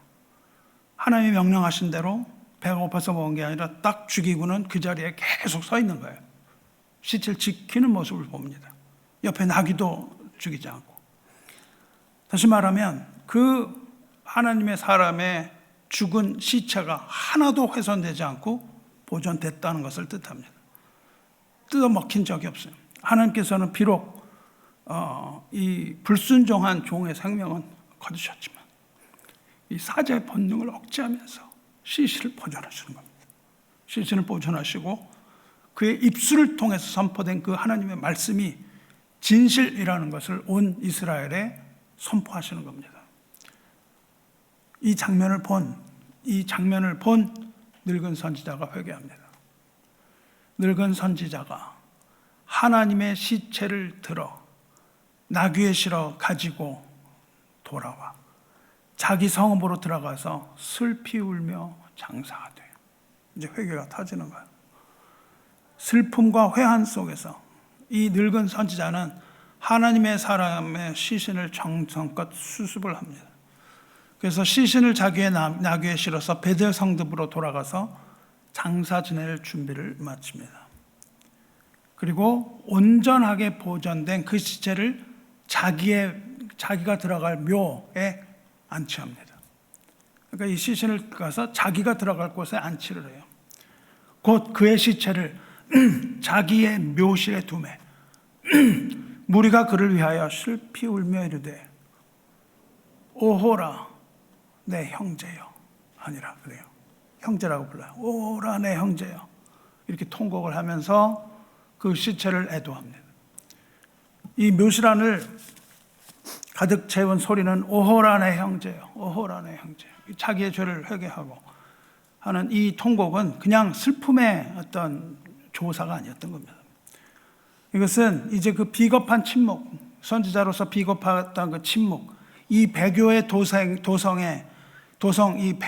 하나님이 명령하신 대로 배가 고파서 먹은 게 아니라 딱 죽이고는 그 자리에 계속 서 있는 거예요. 시체를 지키는 모습을 봅니다. 옆에 나귀도 죽이지 않고. 다시 말하면 그 하나님의 사람의 죽은 시체가 하나도 훼손되지 않고 보존됐다는 것을 뜻합니다. 뜯어먹힌 적이 없어요. 하나님께서는 비록 이 불순종한 종의 생명은 거두셨지만 이 사자의 본능을 억제하면서 시신을 보존하시는 겁니다. 시신을 보존하시고 그의 입술을 통해서 선포된 그 하나님의 말씀이 진실이라는 것을 온 이스라엘에 선포하시는 겁니다. 이 장면을 본 늙은 선지자가 회개합니다. 늙은 선지자가 하나님의 시체를 들어 나귀에 실어 가지고 돌아와 자기 성읍으로 들어가서 슬피 울며 장사하되 이제 회개가 터지는 거예요. 슬픔과 회한 속에서 이 늙은 선지자는 하나님의 사람의 시신을 정성껏 수습을 합니다. 그래서 시신을 자기의 나귀에 실어서 베델 성읍으로 돌아가서 장사 지낼 준비를 마칩니다. 그리고 온전하게 보존된 그 시체를 자기가 들어갈 묘에 안치합니다. 그러니까 이 시신을 가서 자기가 들어갈 곳에 안치를 해요. 곧 그의 시체를 자기의 묘실에 두매 무리가 그를 위하여 슬피 울며 이르되 오호라 내 형제여 아니라 그래요. 형제라고 불러요. 오호라 내 형제여 이렇게 통곡을 하면서 그 시체를 애도합니다. 이 묘실 안을 가득 채운 소리는 오호라 내 형제여 오호라 내 형제여. 자기의 죄를 회개하고 하는 이 통곡은 그냥 슬픔의 어떤 조사가 아니었던 겁니다. 이것은 이제 그 비겁한 침묵, 선지자로서 비겁했던 그 침묵, 이 배교의 도성 이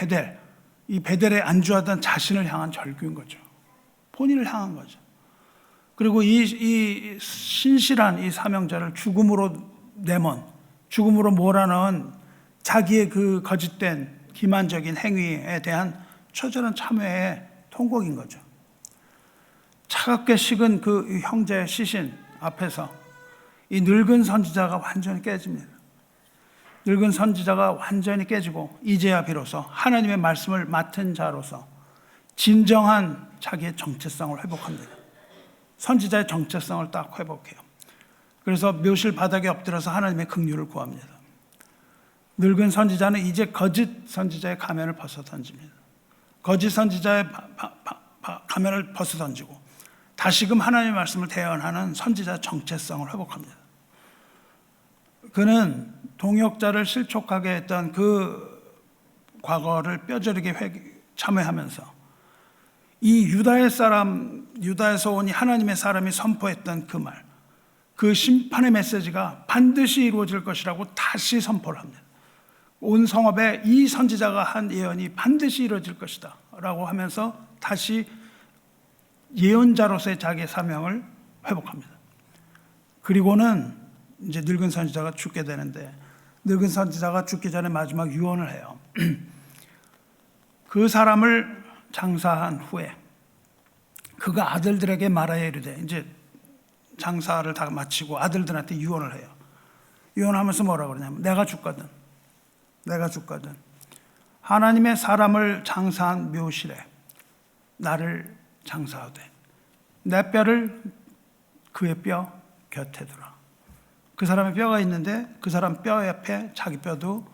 베델에 안주하던 자신을 향한 절규인 거죠. 본인을 향한 거죠. 그리고 이 신실한 이 사명자를 죽음으로 몰아넣은 자기의 그 거짓된 기만적인 행위에 대한 처절한 참회의 통곡인 거죠. 차갑게 식은 그 형제의 시신 앞에서 이 늙은 선지자가 완전히 깨집니다. 늙은 선지자가 완전히 깨지고 이제야 비로소 하나님의 말씀을 맡은 자로서 진정한 자기의 정체성을 회복합니다. 선지자의 정체성을 딱 회복해요. 그래서 묘실 바닥에 엎드려서 하나님의 긍휼을 구합니다. 늙은 선지자는 이제 거짓 선지자의 가면을 벗어 던집니다. 거짓 선지자의 가면을 벗어 던지고 다시금 하나님의 말씀을 대언하는 선지자의 정체성을 회복합니다. 그는 동역자를 실족하게 했던 그 과거를 뼈저리게 참회하면서 이 유다에서 온 하나님의 사람이 선포했던 그 말, 그 심판의 메시지가 반드시 이루어질 것이라고 다시 선포를 합니다. 온 성읍에 이 선지자가 한 예언이 반드시 이루어질 것이다 라고 하면서 다시 예언자로서의 자기의 사명을 회복합니다. 그리고는 이제 늙은 선지자가 죽게 되는데, 늙은 선지자가 죽기 전에 마지막 유언을 해요. 그 사람을 장사한 후에 그가 아들들에게 말하여 이르되, 이제 장사를 다 마치고 아들들한테 유언을 해요. 유언하면서 뭐라고 그러냐면 내가 죽거든 하나님의 사람을 장사한 묘실에 나를 장사하되 내 뼈를 그의 뼈 곁에 두라. 그 사람의 뼈가 있는데 그 사람 뼈 옆에 자기 뼈도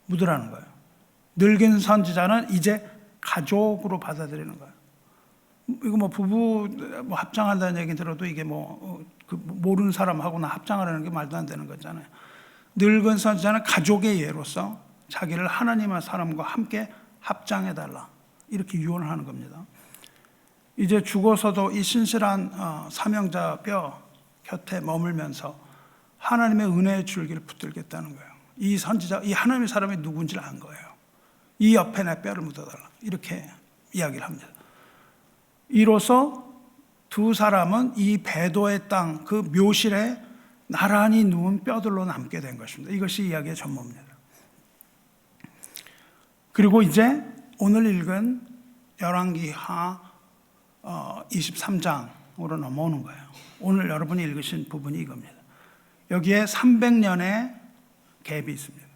묻으라는 거예요. 늙은 선지자는 이제 가족으로 받아들이는 거예요. 이거 뭐 부부 합장한다는 얘기 들어도 이게 모르는 사람하고나 합장하라는 게 말도 안 되는 거잖아요. 늙은 선지자는 가족의 예로서 자기를 하나님의 사람과 함께 합장해달라 이렇게 유언을 하는 겁니다. 이제 죽어서도 이 신실한 사명자 뼈 곁에 머물면서 하나님의 은혜의 줄기를 붙들겠다는 거예요. 이 선지자, 이 하나님의 사람이 누군지를 안 거예요. 이 옆에 내 뼈를 묻어달라 이렇게 이야기를 합니다. 이로써 두 사람은 이 배도의 땅 그 묘실에 나란히 누운 뼈들로 남게 된 것입니다. 이것이 이야기의 전모입니다. 그리고 이제 오늘 읽은 열왕기하 23장으로 넘어오는 거예요. 오늘 여러분이 읽으신 부분이 이겁니다. 여기에 300년의 갭이 있습니다.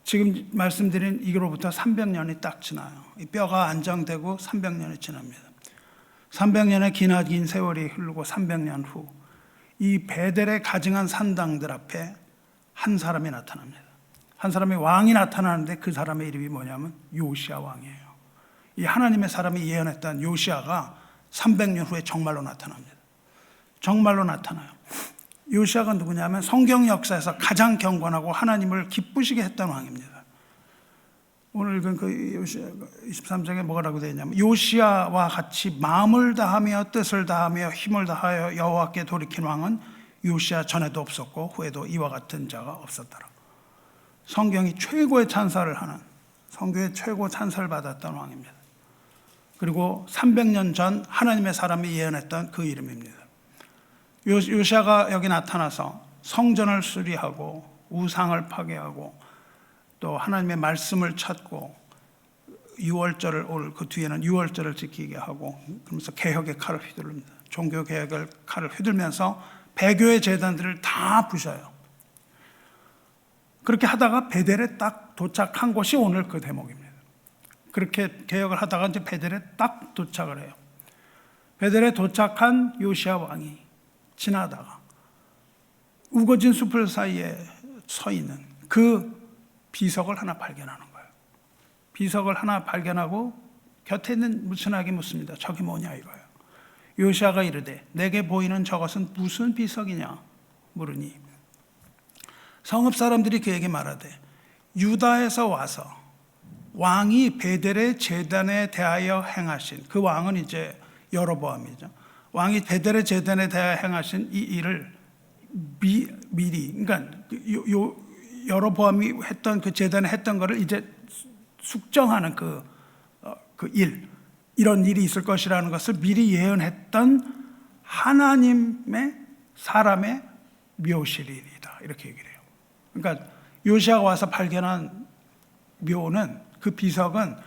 지금 말씀드린 이거로부터 300년이 딱 지나요. 이 뼈가 안정되고 300년이 지납니다. 300년의 긴 세월이 흐르고 300년 후 이 베델의 가증한 산당들 앞에 한 사람이 나타납니다. 한 사람의 왕이 나타나는데 그 사람의 이름이 뭐냐면 요시야 왕이에요. 이 하나님의 사람이 예언했던 요시야가 300년 후에 정말로 나타납니다. 정말로 나타나요. 요시야가 누구냐면 성경 역사에서 가장 경건하고 하나님을 기쁘시게 했던 왕입니다. 오늘 읽은 그 요시야 23장에 뭐라고 되어 있냐면 요시야와 같이 마음을 다하며 뜻을 다하며 힘을 다하여 여호와께 돌이킨 왕은 요시야 전에도 없었고 후에도 이와 같은 자가 없었더라. 성경이 최고의 찬사를 하는, 성경의 최고 찬사를 받았던 왕입니다. 그리고 300년 전 하나님의 사람이 예언했던 그 이름입니다. 요시야가 여기 나타나서 성전을 수리하고 우상을 파괴하고 또 하나님의 말씀을 찾고 유월절을 올 그 뒤에는 유월절을 지키게 하고 그러면서 개혁의 칼을 휘두릅니다. 종교 개혁의 칼을 휘둘면서 배교의 제단들을 다 부셔요. 그렇게 하다가 베델에 딱 도착한 곳이 오늘 그 대목입니다. 그렇게 개혁을 하다가 이제 베델에 딱 도착을 해요. 베델에 도착한 요시야 왕이 지나다가 우거진 숲을 사이에 서 있는 그 비석을 하나 발견하는 거예요. 비석을 하나 발견하고 곁에 있는 무슨하게 묻습니다. 저게 뭐냐 이거예요. 요시야가 이르되 내게 보이는 저것은 무슨 비석이냐 물으니 성읍 사람들이 그에게 말하되 유다에서 와서 왕이 베델의 제단에 대하여 행하신, 그 왕은 이제 여로보암이죠. 왕이 베델의 제단에 대하여 행하신 이 일을 미리, 그러니까 여로보암이 했던 그 제단에 했던 거를 이제 숙정하는 그 일, 이런 일이 있을 것이라는 것을 미리 예언했던 하나님의 사람의 묘실이다, 이렇게 얘기를 해요. 그러니까 요시야가 와서 발견한 묘는, 그 비석은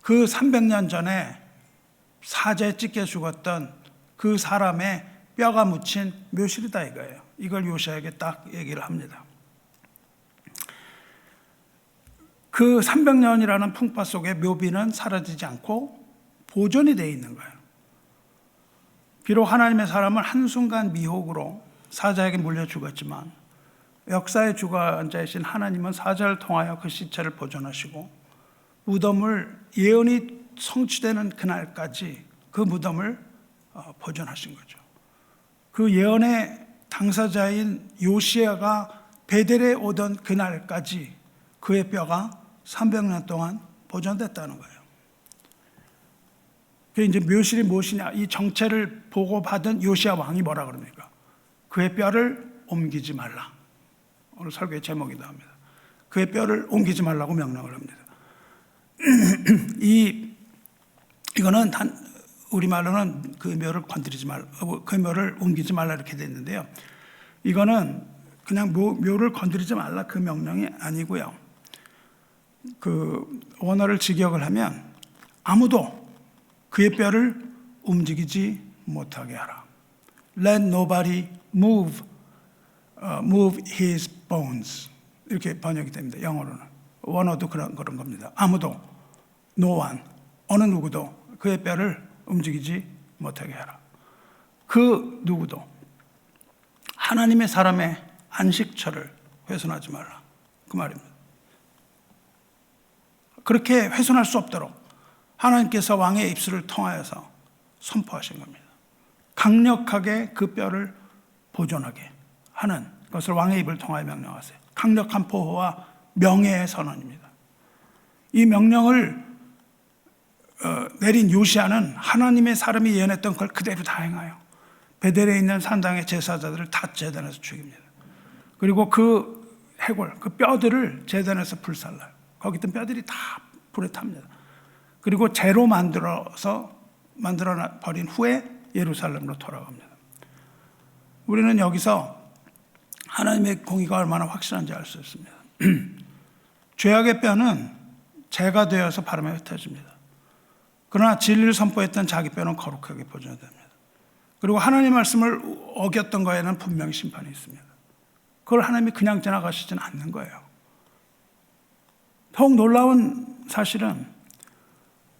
그 300년 전에 사자에 찢겨 죽었던 그 사람의 뼈가 묻힌 묘실이다 이거예요. 이걸 요시야에게 딱 얘기를 합니다. 그 300년이라는 풍파 속에 묘비는 사라지지 않고 보존이 되어 있는 거예요. 비록 하나님의 사람은 한순간 미혹으로 사자에게 물려 죽었지만 역사의 주관자이신 하나님은 사자를 통하여 그 시체를 보존하시고 무덤을, 예언이 성취되는 그날까지 그 무덤을 보존하신 거죠. 그 예언의 당사자인 요시야가 베델에 오던 그날까지 그의 뼈가 300년 동안 보존됐다는 거예요. 그 이제 묘실이 무엇이냐, 이 정체를 보고받은 요시야 왕이 뭐라 그럽니까? 그의 뼈를 옮기지 말라. 오늘 설교의 제목이기도 합니다. 그의 뼈를 옮기지 말라고 명령을 합니다. 이거는 우리말로는 그 묘를 건드리지 말라, 그 묘를 옮기지 말라 이렇게 돼 있는데요. 이거는 그냥 묘를 건드리지 말라 그 명령이 아니고요. 그 원어를 직역을 하면 아무도 그의 뼈를 움직이지 못하게 하라. Let nobody move his bones. 이렇게 번역이 됩니다. 영어로는. 원어도 그런 겁니다. 아무도, no one, 어느 누구도 그의 뼈를 움직이지 못하게 하라. 그 누구도 하나님의 사람의 안식처를 훼손하지 말라. 그 말입니다. 그렇게 훼손할 수 없도록 하나님께서 왕의 입술을 통하여서 선포하신 겁니다. 강력하게 그 뼈를 보존하게 하는 것을 왕의 입을 통하여 명령하세요. 강력한 보호와 명예의 선언입니다. 이 명령을 내린 요시야는 하나님의 사람이 예언했던 걸 그대로 다 행하여 베델에 있는 산당의 제사자들을 다 제단에서 죽입니다. 그리고 그 해골, 그 뼈들을 제단에서 불살라요. 거기 있던 뼈들이 다 불에 탑니다. 그리고 재로 만들어 버린 후에 예루살렘으로 돌아갑니다. 우리는 여기서 하나님의 공의가 얼마나 확실한지 알 수 있습니다. 죄악의 뼈는 재가 되어서 바람에 흩어집니다. 그러나 진리를 선포했던 자기 뼈는 거룩하게 보존됩니다. 그리고 하나님의 말씀을 어겼던 거에는 분명히 심판이 있습니다. 그걸 하나님이 그냥 지나가시지는 않는 거예요. 더욱 놀라운 사실은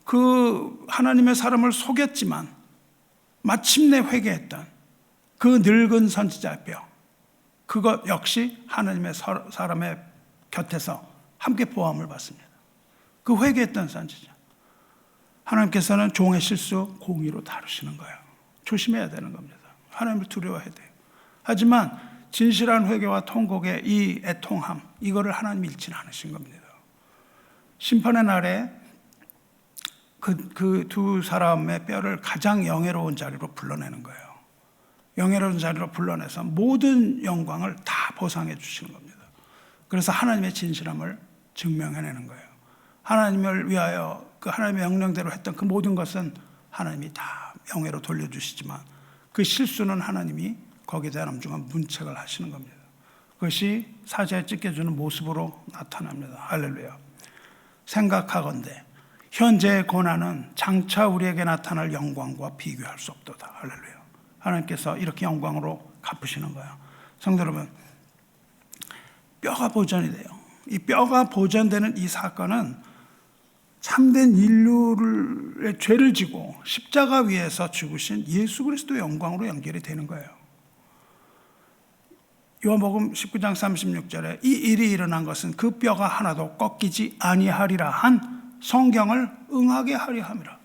그 하나님의 사람을 속였지만 마침내 회개했던 그 늙은 선지자의 뼈, 그것 역시 하나님의 사람의 곁에서 함께 보호함을 받습니다. 그 회개했던 선지자, 하나님께서는 종의 실수 공의로 다루시는 거예요. 조심해야 되는 겁니다. 하나님을 두려워해야 돼요. 하지만 진실한 회개와 통곡의 이 애통함, 이거를 하나님이 잃지는 않으신 겁니다. 심판의 날에 그 두 사람의 뼈를 가장 영예로운 자리로 불러내는 거예요. 영예로운 자리로 불러내서 모든 영광을 다 보상해 주시는 겁니다. 그래서 하나님의 진실함을 증명해내는 거예요. 하나님을 위하여 그 하나님의 명령대로 했던 그 모든 것은 하나님이 다 영예로 돌려주시지만 그 실수는 하나님이 거기에 대한 엄중한 문책을 하시는 겁니다. 그것이 사자에 찢겨주는 모습으로 나타납니다. 할렐루야. 생각하건대 현재의 고난은 장차 우리에게 나타날 영광과 비교할 수 없도다. 할렐루야. 하나님께서 이렇게 영광으로 갚으시는 거예요. 성도 여러분, 뼈가 보존이 돼요. 이 뼈가 보존되는 이 사건은 참된 인류의 죄를 지고 십자가 위에서 죽으신 예수 그리스도의 영광으로 연결이 되는 거예요. 요한복음 19장 36절에 이 일이 일어난 것은 그 뼈가 하나도 꺾이지 아니하리라 한 성경을 응하게 하려 함이라.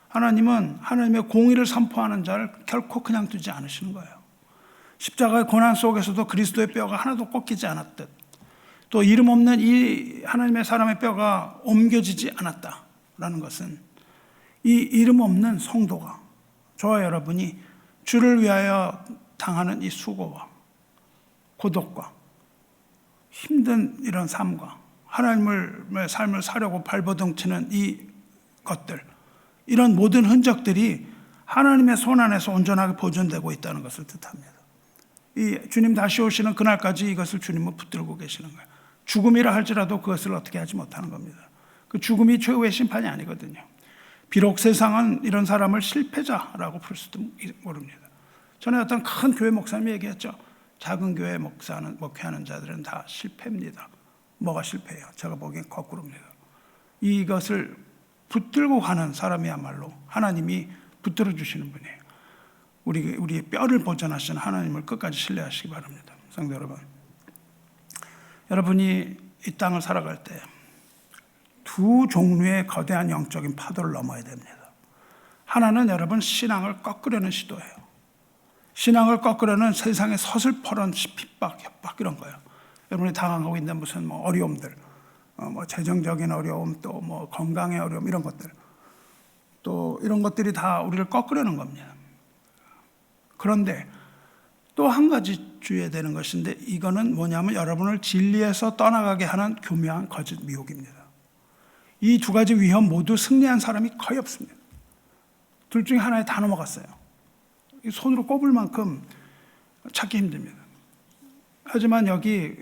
하나님은 하나님의 공의를 선포하는 자를 결코 그냥 두지 않으시는 거예요. 십자가의 고난 속에서도 그리스도의 뼈가 하나도 꺾이지 않았듯, 또 이름 없는 이 하나님의 사람의 뼈가 옮겨지지 않았다라는 것은 이 이름 없는 성도가, 저와 여러분이 주를 위하여 당하는 이 수고와 고독과 힘든 이런 삶과 하나님의 삶을 사려고 발버둥치는 이 것들, 이런 모든 흔적들이 하나님의 손 안에서 온전하게 보존되고 있다는 것을 뜻합니다. 이 주님 다시 오시는 그날까지 이것을 주님은 붙들고 계시는 거예요. 죽음이라 할지라도 그것을 어떻게 하지 못하는 겁니다. 그 죽음이 최후의 심판이 아니거든요. 비록 세상은 이런 사람을 실패자라고 풀 수도 모릅니다. 전에 어떤 큰 교회 목사님이 얘기했죠. 작은 교회 목회하는 자들은 다 실패입니다. 뭐가 실패해요? 제가 보기엔 거꾸로입니다. 이것을 붙들고 가는 사람이야말로 하나님이 붙들어 주시는 분이에요. 우리의 뼈를 보존하시는 하나님을 끝까지 신뢰하시기 바랍니다. 성도 여러분, 여러분이 이 땅을 살아갈 때 두 종류의 거대한 영적인 파도를 넘어야 됩니다. 하나는 여러분 신앙을 꺾으려는 시도예요. 신앙을 꺾으려는 세상의 서슬퍼런 핍박, 협박 이런 거예요. 여러분이 당하고 있는 무슨 어려움들, 재정적인 어려움, 또 건강의 어려움 이런 것들, 또 이런 것들이 다 우리를 꺾으려는 겁니다. 그런데 또 한 가지 주의해야 되는 것인데, 이거는 뭐냐면 여러분을 진리에서 떠나가게 하는 교묘한 거짓 미혹입니다. 이 두 가지 위험 모두 승리한 사람이 거의 없습니다. 둘 중에 하나에 다 넘어갔어요. 손으로 꼽을 만큼 찾기 힘듭니다. 하지만 여기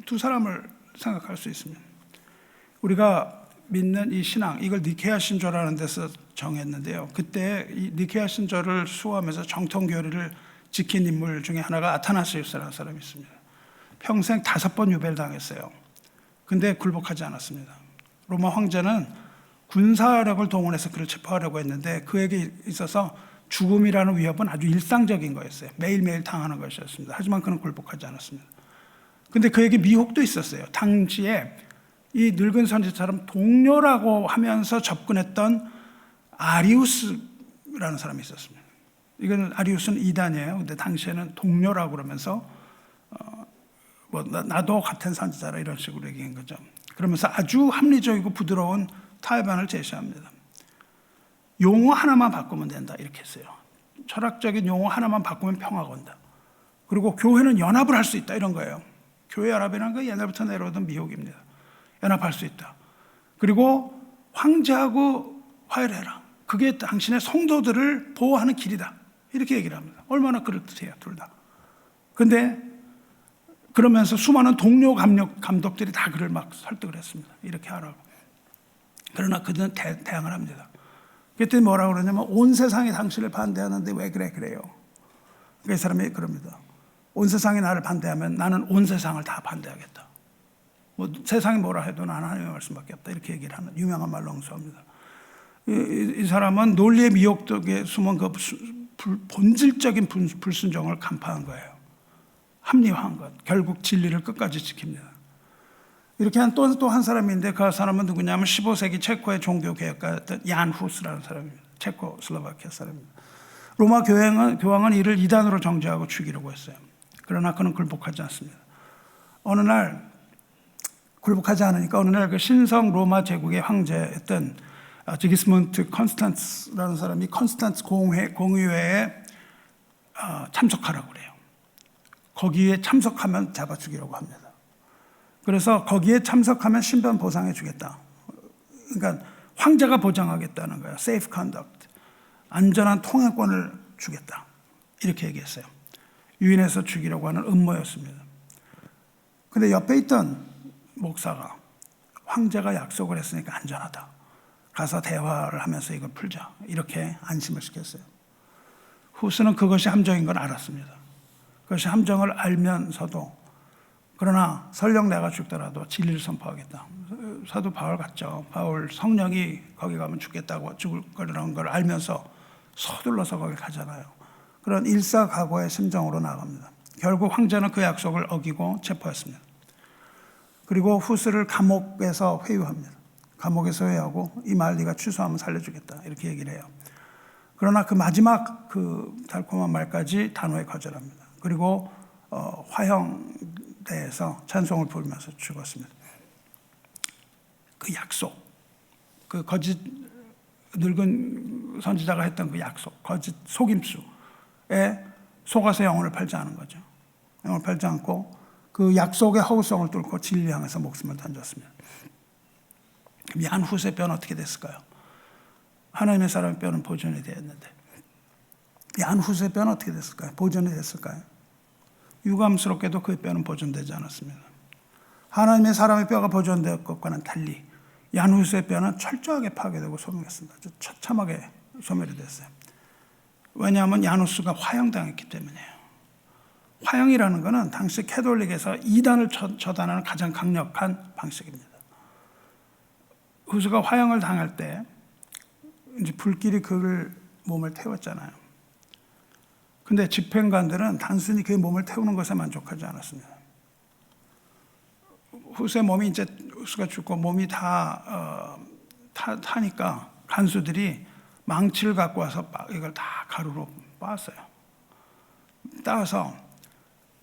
두 사람을 생각할 수 있습니다. 우리가 믿는 이 신앙, 이걸 니케아 신조라는 데서 정했는데요. 그때 이 니케아 신조를 수호하면서 정통교리를 지킨 인물 중에 하나가 아타나시우스라는 사람이 있습니다. 평생 5번 유배를 당했어요. 근데 굴복하지 않았습니다. 로마 황제는 군사력을 동원해서 그를 체포하려고 했는데 그에게 있어서 죽음이라는 위협은 아주 일상적인 거였어요. 매일매일 당하는 것이었습니다. 하지만 그는 굴복하지 않았습니다. 근데 그에게 미혹도 있었어요. 당시에 이 늙은 선지자처럼 동료라고 하면서 접근했던 아리우스라는 사람이 있었습니다. 이거는 아리우스는 이단이에요. 근데 당시에는 동료라고 그러면서 나도 같은 선지자라 이런 식으로 얘기한 거죠. 그러면서 아주 합리적이고 부드러운 타협안을 제시합니다. 용어 하나만 바꾸면 된다 이렇게 했어요. 철학적인 용어 하나만 바꾸면 평화가 온다. 그리고 교회는 연합을 할 수 있다 이런 거예요. 교회 연합이라는 건 옛날부터 내려오던 미혹입니다. 연합할 수 있다. 그리고 황제하고 화해를 해라. 그게 당신의 성도들을 보호하는 길이다. 이렇게 얘기를 합니다. 얼마나 그럴듯해요, 둘 다. 근데 그러면서 수많은 동료 감독들이 다 그를 막 설득을 했습니다. 이렇게 하라고. 그러나 그는 대항을 합니다. 그때 뭐라고 그러냐면 온 세상이 당신을 반대하는데 왜 그래요? 그 사람이 그럽니다. 온 세상이 나를 반대하면 나는 온 세상을 다 반대하겠다. 세상이 뭐라 해도 나는 하나님의 말씀밖에 없다. 이렇게 얘기를 하는 유명한 말로 응수합니다. 이 사람은 논리의 미혹 속에 숨은 그 본질적인 불순종을 간파한 거예요. 합리화한 것. 결국 진리를 끝까지 지킵니다. 이렇게 한 또 한 사람인데 그 사람은 누구냐면 15세기 체코의 종교개혁가였던 얀 후스라는 사람입니다. 체코슬로바키아 사람입니다. 로마 교황은 이를 이단으로 정죄하고 죽이려고 했어요. 그러나 그는 굴복하지 않습니다. 어느 날 굴복하지 않으니까 어느 날 그 신성 로마 제국의 황제였던 지기스문트 컨스탄스라는 사람이 컨스탄스 공의회에 참석하라고 그래요. 거기에 참석하면 잡아 죽이려고 합니다. 그래서 거기에 참석하면 신변 보상해 주겠다. 그러니까 황제가 보장하겠다는 거예요. Safe conduct. 안전한 통행권을 주겠다. 이렇게 얘기했어요. 유인해서 죽이려고 하는 음모였습니다. 근데 옆에 있던 목사가 황제가 약속을 했으니까 안전하다. 가서 대화를 하면서 이걸 풀자. 이렇게 안심을 시켰어요. 후스는 그것이 함정인 걸 알았습니다. 그것이 함정을 알면서도 그러나 설령 내가 죽더라도 진리를 선포하겠다. 사도 바울 같죠. 바울 성령이 거기 가면 죽겠다고 죽을 거라는 걸 알면서 서둘러서 거기 가잖아요. 그런 일사각오의 심정으로 나갑니다. 결국 황제는 그 약속을 어기고 체포했습니다. 그리고 후스를 감옥에서 회유합니다. 감옥에서 회유하고 이 말 네가 취소하면 살려주겠다 이렇게 얘기를 해요. 그러나 그 마지막 그 달콤한 말까지 단호히 거절합니다. 그리고 화형대에서 찬송을 부르면서 죽었습니다. 그 약속, 그 거짓 늙은 선지자가 했던 그 약속, 거짓 속임수에 속아서 영혼을 팔지 않은 거죠. 영혼을 팔지 않고 그 약속의 허구성을 뚫고 진리 향해서 목숨을 던졌습니다. 그럼 얀 후스의 뼈는 어떻게 됐을까요? 하나님의 사람의 뼈는 보존이 되었는데 얀 후스의 뼈는 어떻게 됐을까요? 보존이 됐을까요? 유감스럽게도 그의 뼈는 보존되지 않았습니다. 하나님의 사람의 뼈가 보존될 것과는 달리 얀 후스의 뼈는 철저하게 파괴되고 소멸했습니다. 아주 처참하게 소멸이 됐어요. 왜냐하면 얀 후스가 화형당했기 때문이에요. 화형이라는 것은 당시 캐톨릭에서 이단을 처단하는 가장 강력한 방식입니다. 후스가 화형을 당할 때 이제 불길이 그를 몸을 태웠잖아요. 근데 집행관들은 단순히 그의 몸을 태우는 것에 만족하지 않았습니다. 후스의 몸이 이제 후스가 죽고 몸이 다 타니까 간수들이 망치를 갖고 와서 이걸 다 가루로 빻았어요. 따서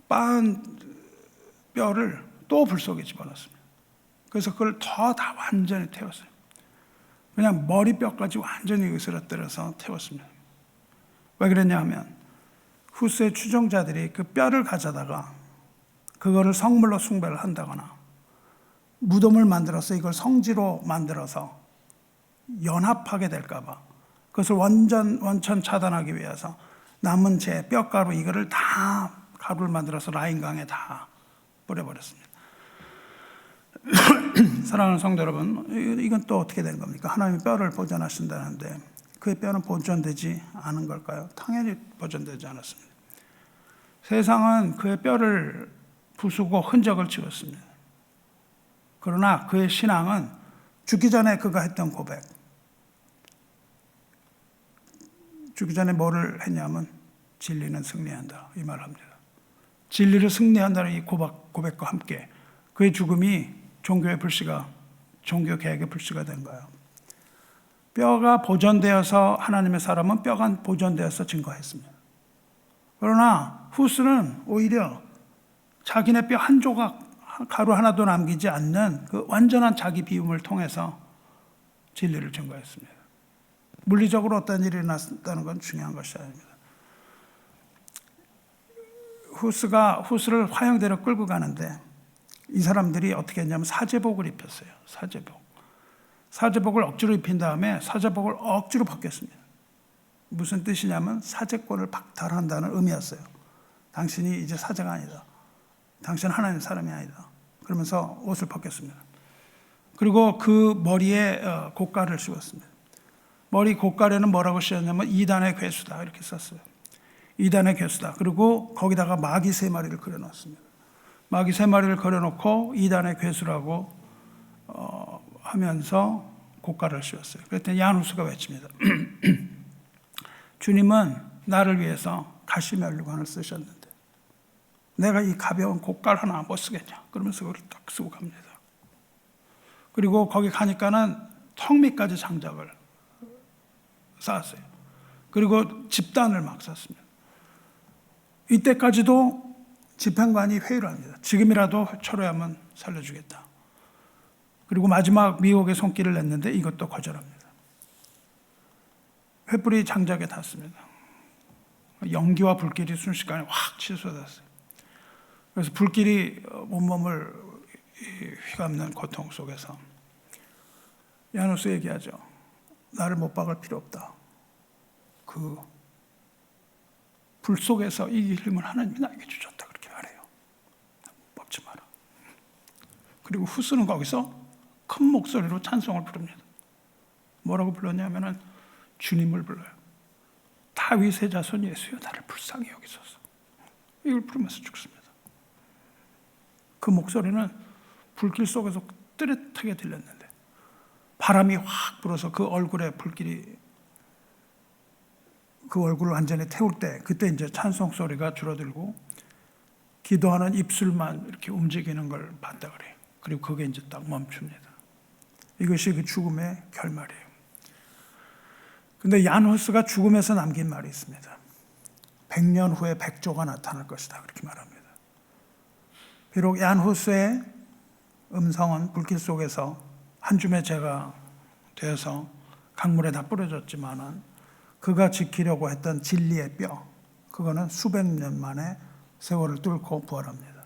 빻은 뼈를 또 불 속에 집어넣었습니다. 그래서 그걸 다 완전히 태웠어요. 그냥 머리뼈까지 완전히 으스러뜨려서 태웠습니다. 왜 그랬냐 하면 후스의 추종자들이 그 뼈를 가져다가 그거를 성물로 숭배를 한다거나 무덤을 만들어서 이걸 성지로 만들어서 연합하게 될까 봐 그것을 원천 차단하기 위해서 남은 제 뼈가루 이거를 다 가루를 만들어서 라인강에 다 뿌려버렸습니다. 사랑하는 성도 여러분, 이건 또 어떻게 된 겁니까? 하나님이 뼈를 보존하신다는데 그의 뼈는 보존되지 않은 걸까요? 당연히 보존되지 않았습니다. 세상은 그의 뼈를 부수고 흔적을 지웠습니다. 그러나 그의 신앙은 죽기 전에 그가 했던 고백, 죽기 전에 뭐를 했냐면 진리는 승리한다 이 말을 합니다. 진리를 승리한다는 이 고백과 함께 그의 죽음이 종교 개혁의 불씨가 된 거예요. 뼈가 보존되어서 하나님의 사람은 뼈가 보존되어서 증거했습니다. 그러나 후스는 오히려 자기네 뼈 한 조각 가루 하나도 남기지 않는 그 완전한 자기 비움을 통해서 진리를 증거했습니다. 물리적으로 어떤 일이 일어났다는 건 중요한 것이 아닙니다. 후스를 화형대로 끌고 가는데 이 사람들이 어떻게 했냐면 사제복을 입혔어요. 사제복을 억지로 입힌 다음에 사제복을 억지로 벗겼습니다. 무슨 뜻이냐면 사제권을 박탈한다는 의미였어요. 당신이 이제 사제가 아니다. 당신은 하나님의 사람이 아니다. 그러면서 옷을 벗겼습니다. 그리고 그 머리에 고깔을 씌웠습니다. 머리 고깔에는 뭐라고 씌웠냐면 이단의 괴수다 이렇게 썼어요. 이단의 괴수다. 그리고 거기다가 마귀 3마리를 그려놨습니다. 마귀 3마리를 그려놓고 이단의 괴수라고 하면서 고깔을 씌웠어요. 그랬더니 얀 후스가 외칩니다. 주님은 나를 위해서 가시면류관을 쓰셨는데 내가 이 가벼운 고깔 하나 못 쓰겠냐. 그러면서 그걸 딱 쓰고 갑니다. 그리고 거기 가니까는 턱 밑까지 장작을 쌓았어요. 그리고 집단을 막 쌌습니다. 이때까지도 집행관이 회의를 합니다. 지금이라도 철회하면 살려주겠다. 그리고 마지막 미혹의 손길을 냈는데 이것도 거절합니다. 횃불이 장작에 닿습니다. 연기와 불길이 순식간에 확 치솟았어요. 그래서 불길이 온몸을 휘감는 고통 속에서 얀 후스 얘기하죠. 나를 못 박을 필요 없다. 그 불 속에서 이길 힘을 하나님이 나에게 주셨다. 그렇게 말해요. 박지 마라. 그리고 후스는 거기서 큰 목소리로 찬송을 부릅니다. 뭐라고 불렀냐면은 주님을 불러요. 다윗의 자손 예수여 나를 불쌍히 여기소서. 이걸 부르면서 죽습니다. 그 목소리는 불길 속에서 뚜렷하게 들렸는데 바람이 확 불어서 그 얼굴에 불길이 그 얼굴을 완전히 태울 때 그때 이제 찬송 소리가 줄어들고 기도하는 입술만 이렇게 움직이는 걸 봤다 그래요. 그리고 그게 이제 딱 멈춥니다. 이것이 그 죽음의 결말이에요. 근데 얀 후스가 죽음에서 남긴 말이 있습니다. 100년 후에 백조가 나타날 것이다 그렇게 말합니다. 비록 얀 후스의 음성은 불길 속에서 한 줌의 재가 되어서 강물에 다 뿌려졌지만은 그가 지키려고 했던 진리의 뼈, 그거는 수백 년 만에 세월을 뚫고 부활합니다.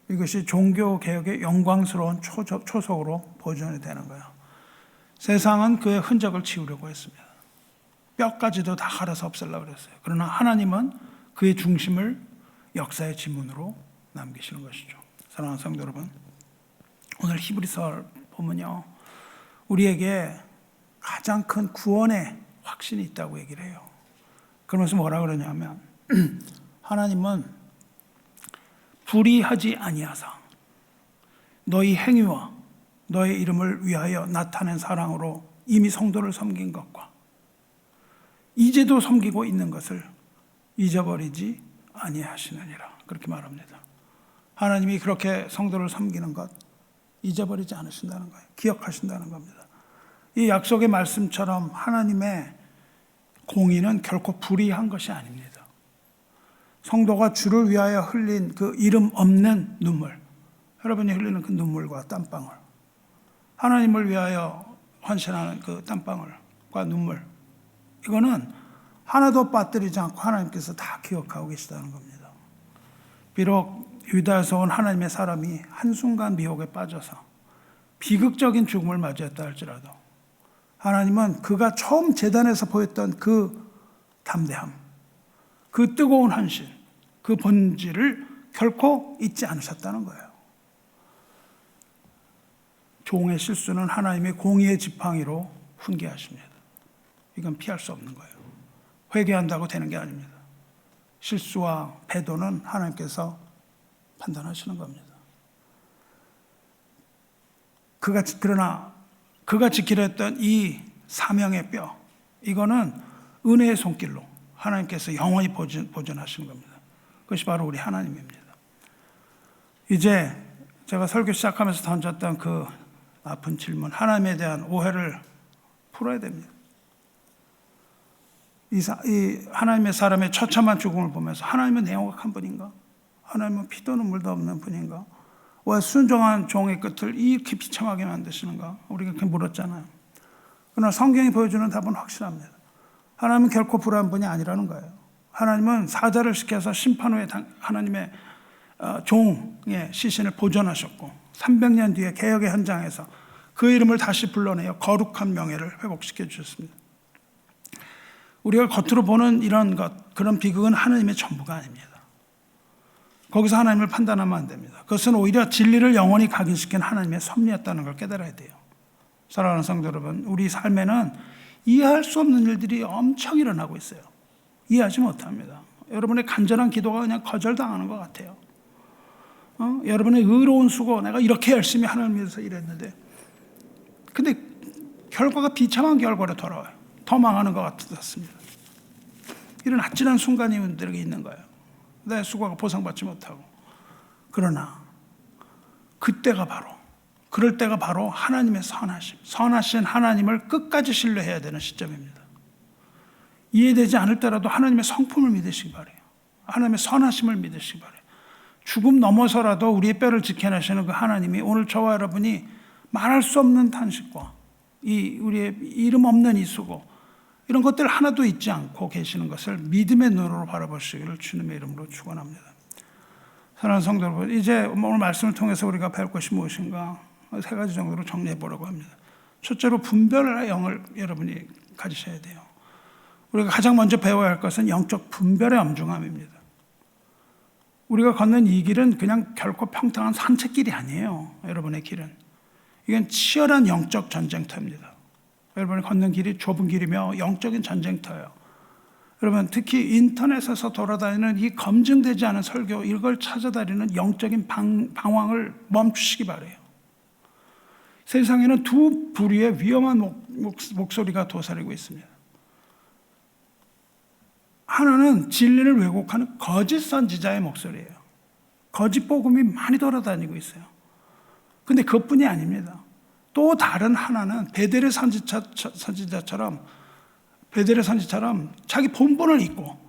이것이 종교개혁의 영광스러운 초석으로 보존이 되는 거예요. 세상은 그의 흔적을 지우려고 했습니다. 뼈까지도 다 갈아서 없애려고 그랬어요. 그러나 하나님은 그의 중심을 역사의 지문으로 남기시는 것이죠. 사랑하는 성도 여러분, 오늘 히브리서 보면요, 우리에게 가장 큰 구원의 확신이 있다고 얘기를 해요. 그러면서 뭐라 그러냐면 하나님은 불의하지 아니하사 너희 행위와 너의 이름을 위하여 나타낸 사랑으로 이미 성도를 섬긴 것과 이제도 섬기고 있는 것을 잊어버리지 아니하시느니라 그렇게 말합니다. 하나님이 그렇게 성도를 섬기는 것 잊어버리지 않으신다는 거예요. 기억하신다는 겁니다. 이 약속의 말씀처럼 하나님의 공의는 결코 불의한 것이 아닙니다. 성도가 주를 위하여 흘린 그 이름 없는 눈물, 여러분이 흘리는 그 눈물과 땀방울, 하나님을 위하여 헌신하는 그 땀방울과 눈물, 이거는 하나도 빠뜨리지 않고 하나님께서 다 기억하고 계시다는 겁니다. 비록 유다에서 온 하나님의 사람이 한순간 미혹에 빠져서 비극적인 죽음을 맞이했다 할지라도 하나님은 그가 처음 제단에서 보였던 그 담대함, 그 뜨거운 헌신, 그 본질을 결코 잊지 않으셨다는 거예요. 종의 실수는 하나님의 공의의 지팡이로 훈계하십니다. 이건 피할 수 없는 거예요. 회개한다고 되는 게 아닙니다. 실수와 배도는 하나님께서 판단하시는 겁니다. 그러나 그가 지키려 했던 이 사명의 뼈, 이거는 은혜의 손길로 하나님께서 영원히 보존하시는 겁니다. 그것이 바로 우리 하나님입니다. 이제 제가 설교 시작하면서 던졌던 그 아픈 질문, 하나님에 대한 오해를 풀어야 됩니다. 이 하나님의 사람의 처참한 죽음을 보면서 하나님은 내용악한 분인가? 하나님은 피도 눈물도 없는 분인가? 왜 순종한 종의 끝을 이렇게 비참하게 만드시는가? 우리가 그렇게 물었잖아요. 그러나 성경이 보여주는 답은 확실합니다. 하나님은 결코 불의한 분이 아니라는 거예요. 하나님은 사자를 시켜서 심판 후에 하나님의 종의 시신을 보존하셨고 300년 뒤에 개혁의 현장에서 그 이름을 다시 불러내어 거룩한 명예를 회복시켜 주셨습니다. 우리가 겉으로 보는 이런 그런 비극은 하나님의 전부가 아닙니다. 거기서 하나님을 판단하면 안 됩니다. 그것은 오히려 진리를 영원히 각인시킨 하나님의 섭리였다는 걸 깨달아야 돼요. 사랑하는 성도 여러분, 우리 삶에는 이해할 수 없는 일들이 엄청 일어나고 있어요. 이해하지 못합니다. 여러분의 간절한 기도가 그냥 거절당하는 것 같아요. 여러분의 의로운 수고, 내가 이렇게 열심히 하나님을 위해서 일했는데 근데 결과가 비참한 결과로 돌아와요. 더 망하는 것 같았습니다. 이런 아찔한 순간이 우리들에게 있는 거예요. 내 수고가 보상받지 못하고. 그러나 그럴 때가 바로 하나님의 선하신 하나님을 끝까지 신뢰해야 되는 시점입니다. 이해되지 않을 때라도 하나님의 성품을 믿으시기 바라요. 하나님의 선하심을 믿으시기 바라요. 죽음 넘어서라도 우리의 뼈를 지켜내시는 그 하나님이 오늘 저와 여러분이 말할 수 없는 탄식과 우리의 이름 없는 이 수고, 이런 것들 하나도 잊지 않고 계시는 것을 믿음의 눈으로 바라보시기를 주님의 이름으로 축원합니다. 사랑하는 성도 여러분, 이제 오늘 말씀을 통해서 우리가 배울 것이 무엇인가 3가지 정도로 정리해 보려고 합니다. 첫째로 분별의 영을 여러분이 가지셔야 돼요. 우리가 가장 먼저 배워야 할 것은 영적 분별의 엄중함입니다. 우리가 걷는 이 길은 그냥 결코 평탄한 산책길이 아니에요. 여러분의 길은. 이건 치열한 영적 전쟁터입니다. 여러분이 걷는 길이 좁은 길이며 영적인 전쟁터예요. 여러분 특히 인터넷에서 돌아다니는 이 검증되지 않은 설교, 이걸 찾아다니는 영적인 방황을 멈추시기 바라요. 세상에는 두 부류의 위험한 목소리가 도사리고 있습니다. 하나는 진리를 왜곡하는 거짓 선지자의 목소리예요. 거짓 복음이 많이 돌아다니고 있어요. 근데 그것뿐이 아닙니다. 또 다른 하나는 베델의 선지자처럼 자기 본분을 잊고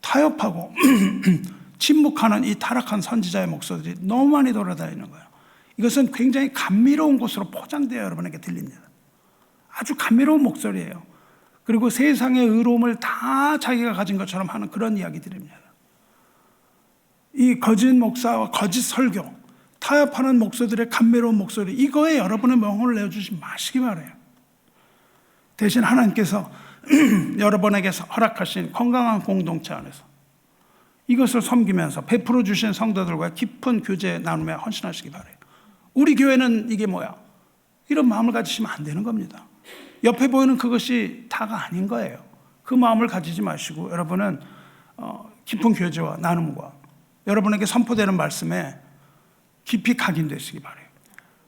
타협하고 침묵하는 이 타락한 선지자의 목소리들이 너무 많이 돌아다니는 거예요. 이것은 굉장히 감미로운 것으로 포장되어 여러분에게 들립니다. 아주 감미로운 목소리예요. 그리고 세상의 의로움을 다 자기가 가진 것처럼 하는 그런 이야기들입니다. 이 거짓 목사와 거짓 설교, 타협하는 목소들의 감미로운 목소리, 이거에 여러분의 명언을 내어주지 마시기 바라요. 대신 하나님께서 여러분에게서 허락하신 건강한 공동체 안에서 이것을 섬기면서 베풀어 주신 성도들과 깊은 교제 나눔에 헌신하시기 바라요. 우리 교회는 이게 뭐야? 이런 마음을 가지시면 안 되는 겁니다. 옆에 보이는 그것이 다가 아닌 거예요. 그 마음을 가지지 마시고 여러분은 깊은 교제와 나눔과 여러분에게 선포되는 말씀에 깊이 각인되시기 바라요.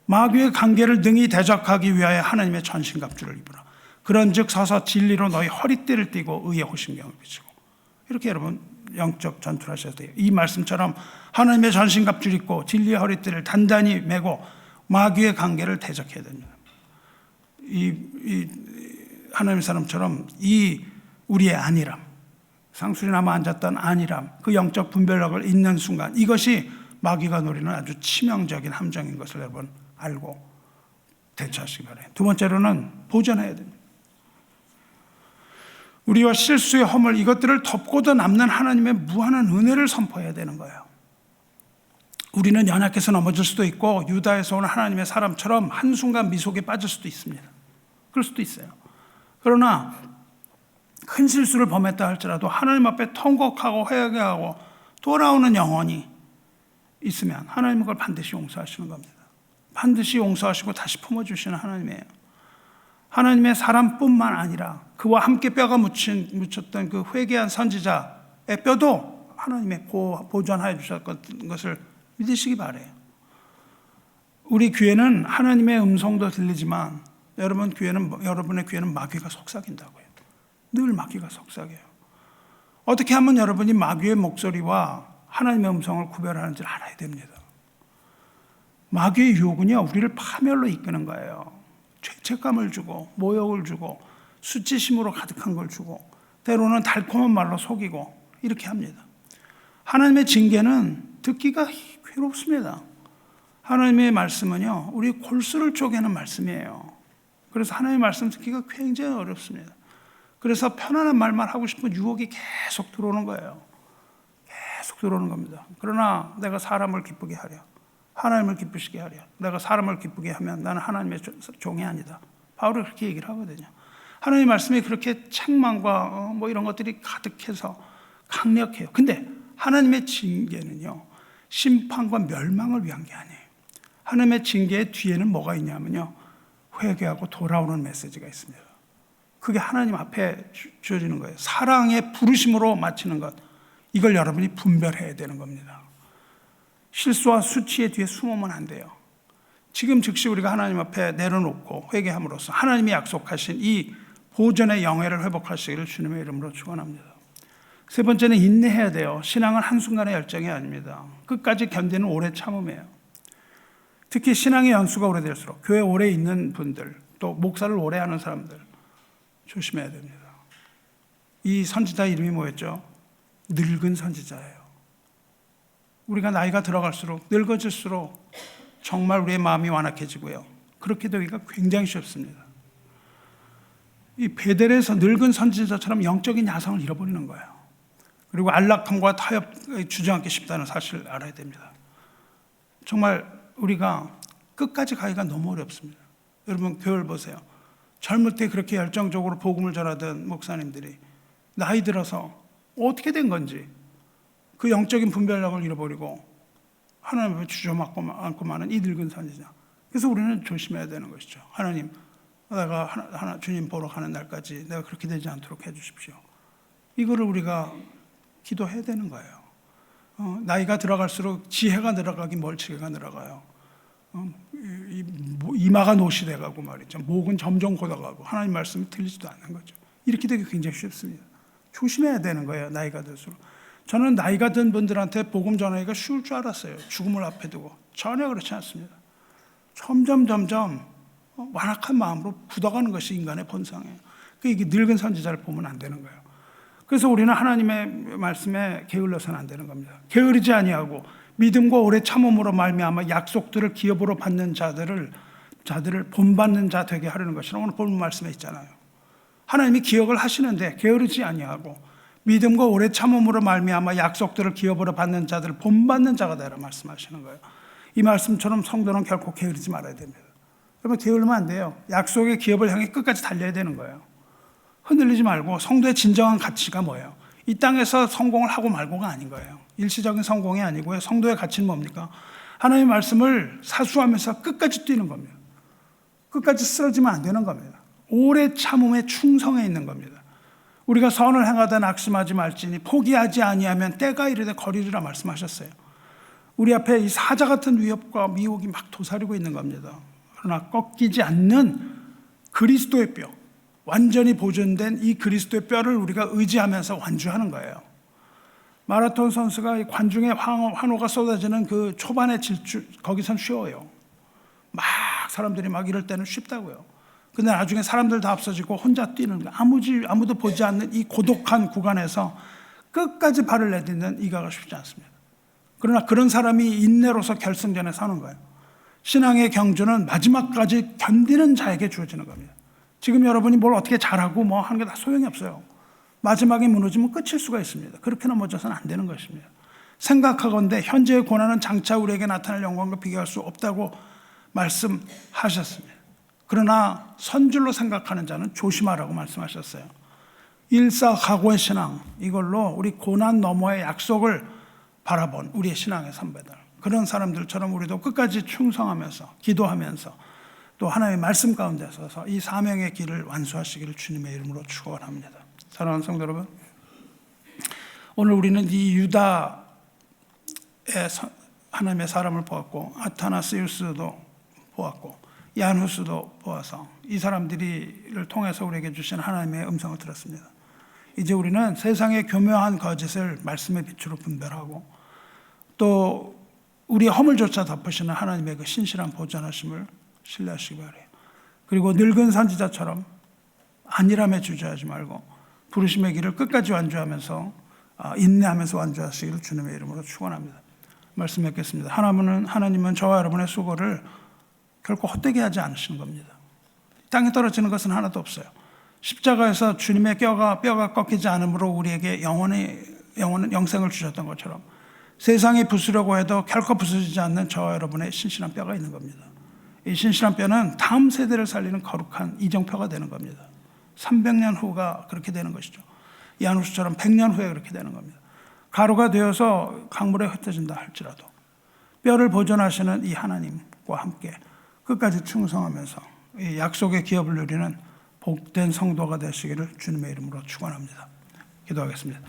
마귀의 관계를 능히 대적하기 위하여 하나님의 전신갑주를 입으라. 그런즉 서서 진리로 너희 허리띠를 띠고 의의 호신경을 비추고. 이렇게 여러분 영적 전투를 하셔야 돼요. 이 말씀처럼 하나님의 전신갑주를 입고 진리의 허리띠를 단단히 메고 마귀의 관계를 대적해야 됩니다. 이 하나님의 사람처럼 이 우리의 안일함, 상수리나무 앉았던 안일함, 그 영적 분별력을 잊는 순간, 이것이 마귀가 노리는 아주 치명적인 함정인 것을 여러분 알고 대처하시기 바랍니다. 두 번째로는 보존해야 됩니다. 우리와 실수의 허물, 이것들을 덮고도 남는 하나님의 무한한 은혜를 선포해야 되는 거예요. 우리는 연약해서 넘어질 수도 있고 유다에서 온 하나님의 사람처럼 한순간 미혹에 빠질 수도 있습니다. 그럴 수도 있어요. 그러나 큰 실수를 범했다 할지라도 하나님 앞에 통곡하고 회개하고 돌아오는 영혼이 있으면 하나님은 그걸 반드시 용서하시는 겁니다. 반드시 용서하시고 다시 품어주시는 하나님이에요. 하나님의 사람뿐만 아니라 그와 함께 뼈가 묻혔던 그 회개한 선지자의 뼈도 하나님의 보존하여 주셨던 것을 믿으시기 바라요. 우리 귀에는 하나님의 음성도 들리지만 여러분의 귀에는 마귀가 속삭인다고요. 늘 마귀가 속삭여요. 어떻게 하면 여러분이 마귀의 목소리와 하나님의 음성을 구별하는지 알아야 됩니다. 마귀의 유혹은요, 우리를 파멸로 이끄는 거예요. 죄책감을 주고 모욕을 주고 수치심으로 가득한 걸 주고 때로는 달콤한 말로 속이고 이렇게 합니다. 하나님의 징계는 듣기가 괴롭습니다. 하나님의 말씀은요, 우리 골수를 쪼개는 말씀이에요. 그래서 하나님의 말씀 듣기가 굉장히 어렵습니다. 그래서 편안한 말만 하고 싶은 유혹이 계속 들어오는 거예요. 계속 들어오는 겁니다. 그러나 내가 사람을 기쁘게 하려, 하나님을 기쁘시게 하려, 내가 사람을 기쁘게 하면 나는 하나님의 종이 아니다. 바울이 그렇게 얘기를 하거든요. 하나님의 말씀이 그렇게 책망과 이런 것들이 가득해서 강력해요. 근데 하나님의 징계는요, 심판과 멸망을 위한 게 아니에요. 하나님의 징계의 뒤에는 뭐가 있냐면요, 회개하고 돌아오는 메시지가 있습니다. 그게 하나님 앞에 주어지는 거예요. 사랑의 부르심으로 마치는 것, 이걸 여러분이 분별해야 되는 겁니다. 실수와 수치의 뒤에 숨으면 안 돼요. 지금 즉시 우리가 하나님 앞에 내려놓고 회개함으로써 하나님이 약속하신 이 보존의 영예를 회복하시기를 주님의 이름으로 축원합니다. 세 번째는 인내해야 돼요. 신앙은 한순간의 열정이 아닙니다. 끝까지 견디는 오래 참음이에요. 특히 신앙의 연수가 오래될수록 교회 오래 있는 분들, 또 목사를 오래 하는 사람들 조심해야 됩니다. 이 선지자 이름이 뭐였죠? 늙은 선지자예요. 우리가 나이가 들어갈수록 늙어질수록 정말 우리의 마음이 완악해지고요, 그렇게 되기가 굉장히 쉽습니다. 이 베델에서 늙은 선지자처럼 영적인 야성을 잃어버리는 거예요. 그리고 안락함과 타협에 주저앉기 쉽다는 사실을 알아야 됩니다. 정말 우리가 끝까지 가기가 너무 어렵습니다. 여러분 교회를 보세요. 젊을 때 그렇게 열정적으로 복음을 전하던 목사님들이 나이 들어서 어떻게 된 건지 그 영적인 분별력을 잃어버리고 하나님 앞에 주저앉고 많은 이 늙은 선지자. 그래서 우리는 조심해야 되는 것이죠. 하나님, 내가 하나 주님 보러 가는 날까지 내가 그렇게 되지 않도록 해주십시오. 이거를 우리가 기도해야 되는 거예요. 나이가 들어갈수록 지혜가 늘어가긴 멀치게가 늘어가요. 이마가 노시돼가고 말이죠. 목은 점점 곧아가고 하나님 말씀이 들리지도 않는 거죠. 이렇게 되기 굉장히 쉽습니다. 조심해야 되는 거예요. 나이가 들수록. 저는 나이가 든 분들한테 복음 전하기가 쉬울 줄 알았어요. 죽음을 앞에 두고. 전혀 그렇지 않습니다. 점점 완악한 마음으로 굳어가는 것이 인간의 본성이에요. 이게 늙은 선지자를 보면 안 되는 거예요. 그래서 우리는 하나님의 말씀에 게을러서는 안 되는 겁니다. 게으르지 아니하고 믿음과 오래 참음으로 말미암아 약속들을 기업으로 받는 자들을 본받는 자 되게 하려는 것이라고 오늘 본문 말씀에 있잖아요. 하나님이 기억을 하시는데 게으르지 아니하고 믿음과 오래 참음으로 말미암아 약속들을 기업으로 받는 자들을 본받는 자가 되라 말씀하시는 거예요. 이 말씀처럼 성도는 결코 게으르지 말아야 됩니다. 여러분 게으르면 안 돼요. 약속의 기업을 향해 끝까지 달려야 되는 거예요. 흔들리지 말고 성도의 진정한 가치가 뭐예요? 이 땅에서 성공을 하고 말고가 아닌 거예요. 일시적인 성공이 아니고요. 성도의 가치는 뭡니까? 하나님의 말씀을 사수하면서 끝까지 뛰는 겁니다. 끝까지 쓰러지면 안 되는 겁니다. 오래 참음에 충성해 있는 겁니다. 우리가 선을 행하다 낙심하지 말지니 포기하지 아니하면 때가 이르되 거리리라 말씀하셨어요. 우리 앞에 이 사자 같은 위협과 미혹이 막 도사리고 있는 겁니다. 그러나 꺾이지 않는 그리스도의 뼈, 완전히 보존된 이 그리스도의 뼈를 우리가 의지하면서 완주하는 거예요. 마라톤 선수가 관중의 환호가 쏟아지는 그 초반의 질주, 거기선 쉬워요. 막 사람들이 막 이럴 때는 쉽다고요. 근데 나중에 사람들 다 앞서지고 혼자 뛰는 거, 아무도 보지 않는 이 고독한 구간에서 끝까지 발을 내딛는 이가가 쉽지 않습니다. 그러나 그런 사람이 인내로서 결승전에 서는 거예요. 신앙의 경주는 마지막까지 견디는 자에게 주어지는 겁니다. 지금 여러분이 뭘 어떻게 잘하고 뭐 하는 게 다 소용이 없어요. 마지막에 무너지면 끝일 수가 있습니다. 그렇게 넘어져서는 안 되는 것입니다. 생각하건대 현재의 고난은 장차 우리에게 나타날 영광과 비교할 수 없다고 말씀하셨습니다. 그러나 선줄로 생각하는 자는 조심하라고 말씀하셨어요. 일사각오의 신앙, 이걸로 우리 고난 너머의 약속을 바라본 우리의 신앙의 선배들, 그런 사람들처럼 우리도 끝까지 충성하면서 기도하면서 또 하나님의 말씀 가운데 서서 이 사명의 길을 완수하시기를 주님의 이름으로 축원합니다. 사랑하는 성도 여러분, 오늘 우리는 이 유다의 하나님의 사람을 보았고 아타나시우스도 보았고 야누스도 보아서 이 사람들을 통해서 우리에게 주신 하나님의 음성을 들었습니다. 이제 우리는 세상의 교묘한 거짓을 말씀의 빛으로 분별하고 또 우리의 허물조차 덮으시는 하나님의 그 신실한 보존하심을 신뢰하시기 바라요. 그리고 늙은 선지자처럼 안일함에 주저하지 말고 부르심의 길을 끝까지 완주하면서 인내하면서 완주하시기를 주님의 이름으로 축원합니다. 말씀 맺겠습니다. 하나님은 저와 여러분의 수고를 결코 헛되게 하지 않으시는 겁니다. 땅에 떨어지는 것은 하나도 없어요. 십자가에서 주님의 뼈가 꺾이지 않으므로 우리에게 영생을 주셨던 것처럼 세상이 부수려고 해도 결코 부서지지 않는 저와 여러분의 신실한 뼈가 있는 겁니다. 이 신실한 뼈는 다음 세대를 살리는 거룩한 이정표가 되는 겁니다. 300년 후가 그렇게 되는 것이죠. 야누스처럼 100년 후에 그렇게 되는 겁니다. 가루가 되어서 강물에 흩어진다 할지라도 뼈를 보존하시는 이 하나님과 함께 끝까지 충성하면서 이 약속의 기업을 누리는 복된 성도가 되시기를 주님의 이름으로 축원합니다. 기도하겠습니다.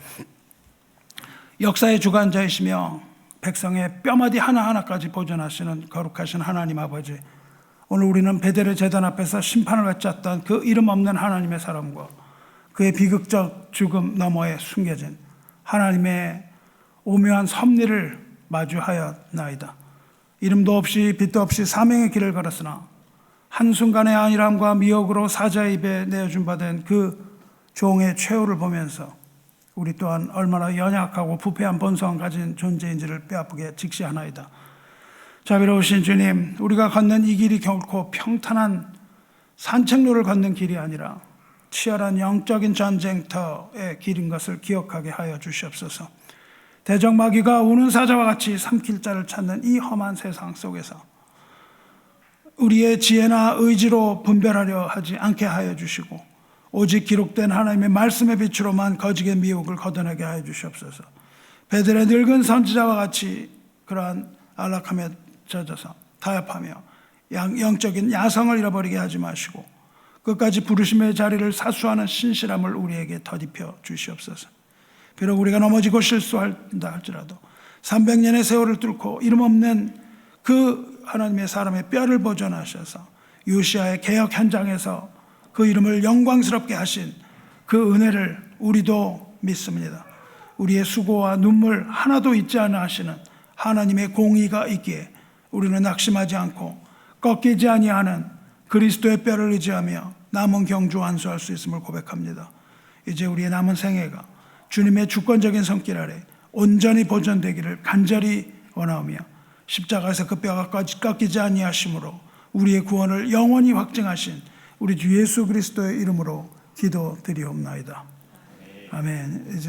역사의 주관자이시며 백성의 뼈마디 하나하나까지 보존하시는 거룩하신 하나님 아버지, 오늘 우리는 베델의 제단 앞에서 심판을 외쳤던 그 이름 없는 하나님의 사람과 그의 비극적 죽음 너머에 숨겨진 하나님의 오묘한 섭리를 마주하였나이다. 이름도 없이 빛도 없이 사명의 길을 걸었으나 한순간의 안일함과 미혹으로 사자의 입에 내어준 바 된 그 종의 최후를 보면서 우리 또한 얼마나 연약하고 부패한 본성을 가진 존재인지를 뼈아프게 직시하나이다. 자비로우신 주님, 우리가 걷는 이 길이 결코 평탄한 산책로를 걷는 길이 아니라 치열한 영적인 전쟁터의 길인 것을 기억하게 하여 주시옵소서. 대적마귀가 우는 사자와 같이 삼킬 자를 찾는 이 험한 세상 속에서 우리의 지혜나 의지로 분별하려 하지 않게 하여 주시고 오직 기록된 하나님의 말씀의 빛으로만 거짓의 미혹을 걷어내게 하여 주시옵소서. 베델의 늙은 선지자와 같이 그러한 안락함에 젖어서 타협하며 영적인 야성을 잃어버리게 하지 마시고 끝까지 부르심의 자리를 사수하는 신실함을 우리에게 더입혀 주시옵소서. 비록 우리가 넘어지고 실수한다 할지라도 300년의 세월을 뚫고 이름 없는 그 하나님의 사람의 뼈를 보존하셔서 요시아의 개혁 현장에서 그 이름을 영광스럽게 하신 그 은혜를 우리도 믿습니다. 우리의 수고와 눈물 하나도 잊지 않아 하시는 하나님의 공의가 있기에 우리는 낙심하지 않고 꺾이지 아니하는 그리스도의 뼈를 의지하며 남은 경주 완수할 수 있음을 고백합니다. 이제 우리의 남은 생애가 주님의 주권적인 손길 아래 온전히 보존되기를 간절히 원하오며 십자가에서 그 뼈가 꺾이지 아니하심으로 우리의 구원을 영원히 확증하신 우리 주 예수 그리스도의 이름으로 기도드리옵나이다. 아멘. 이제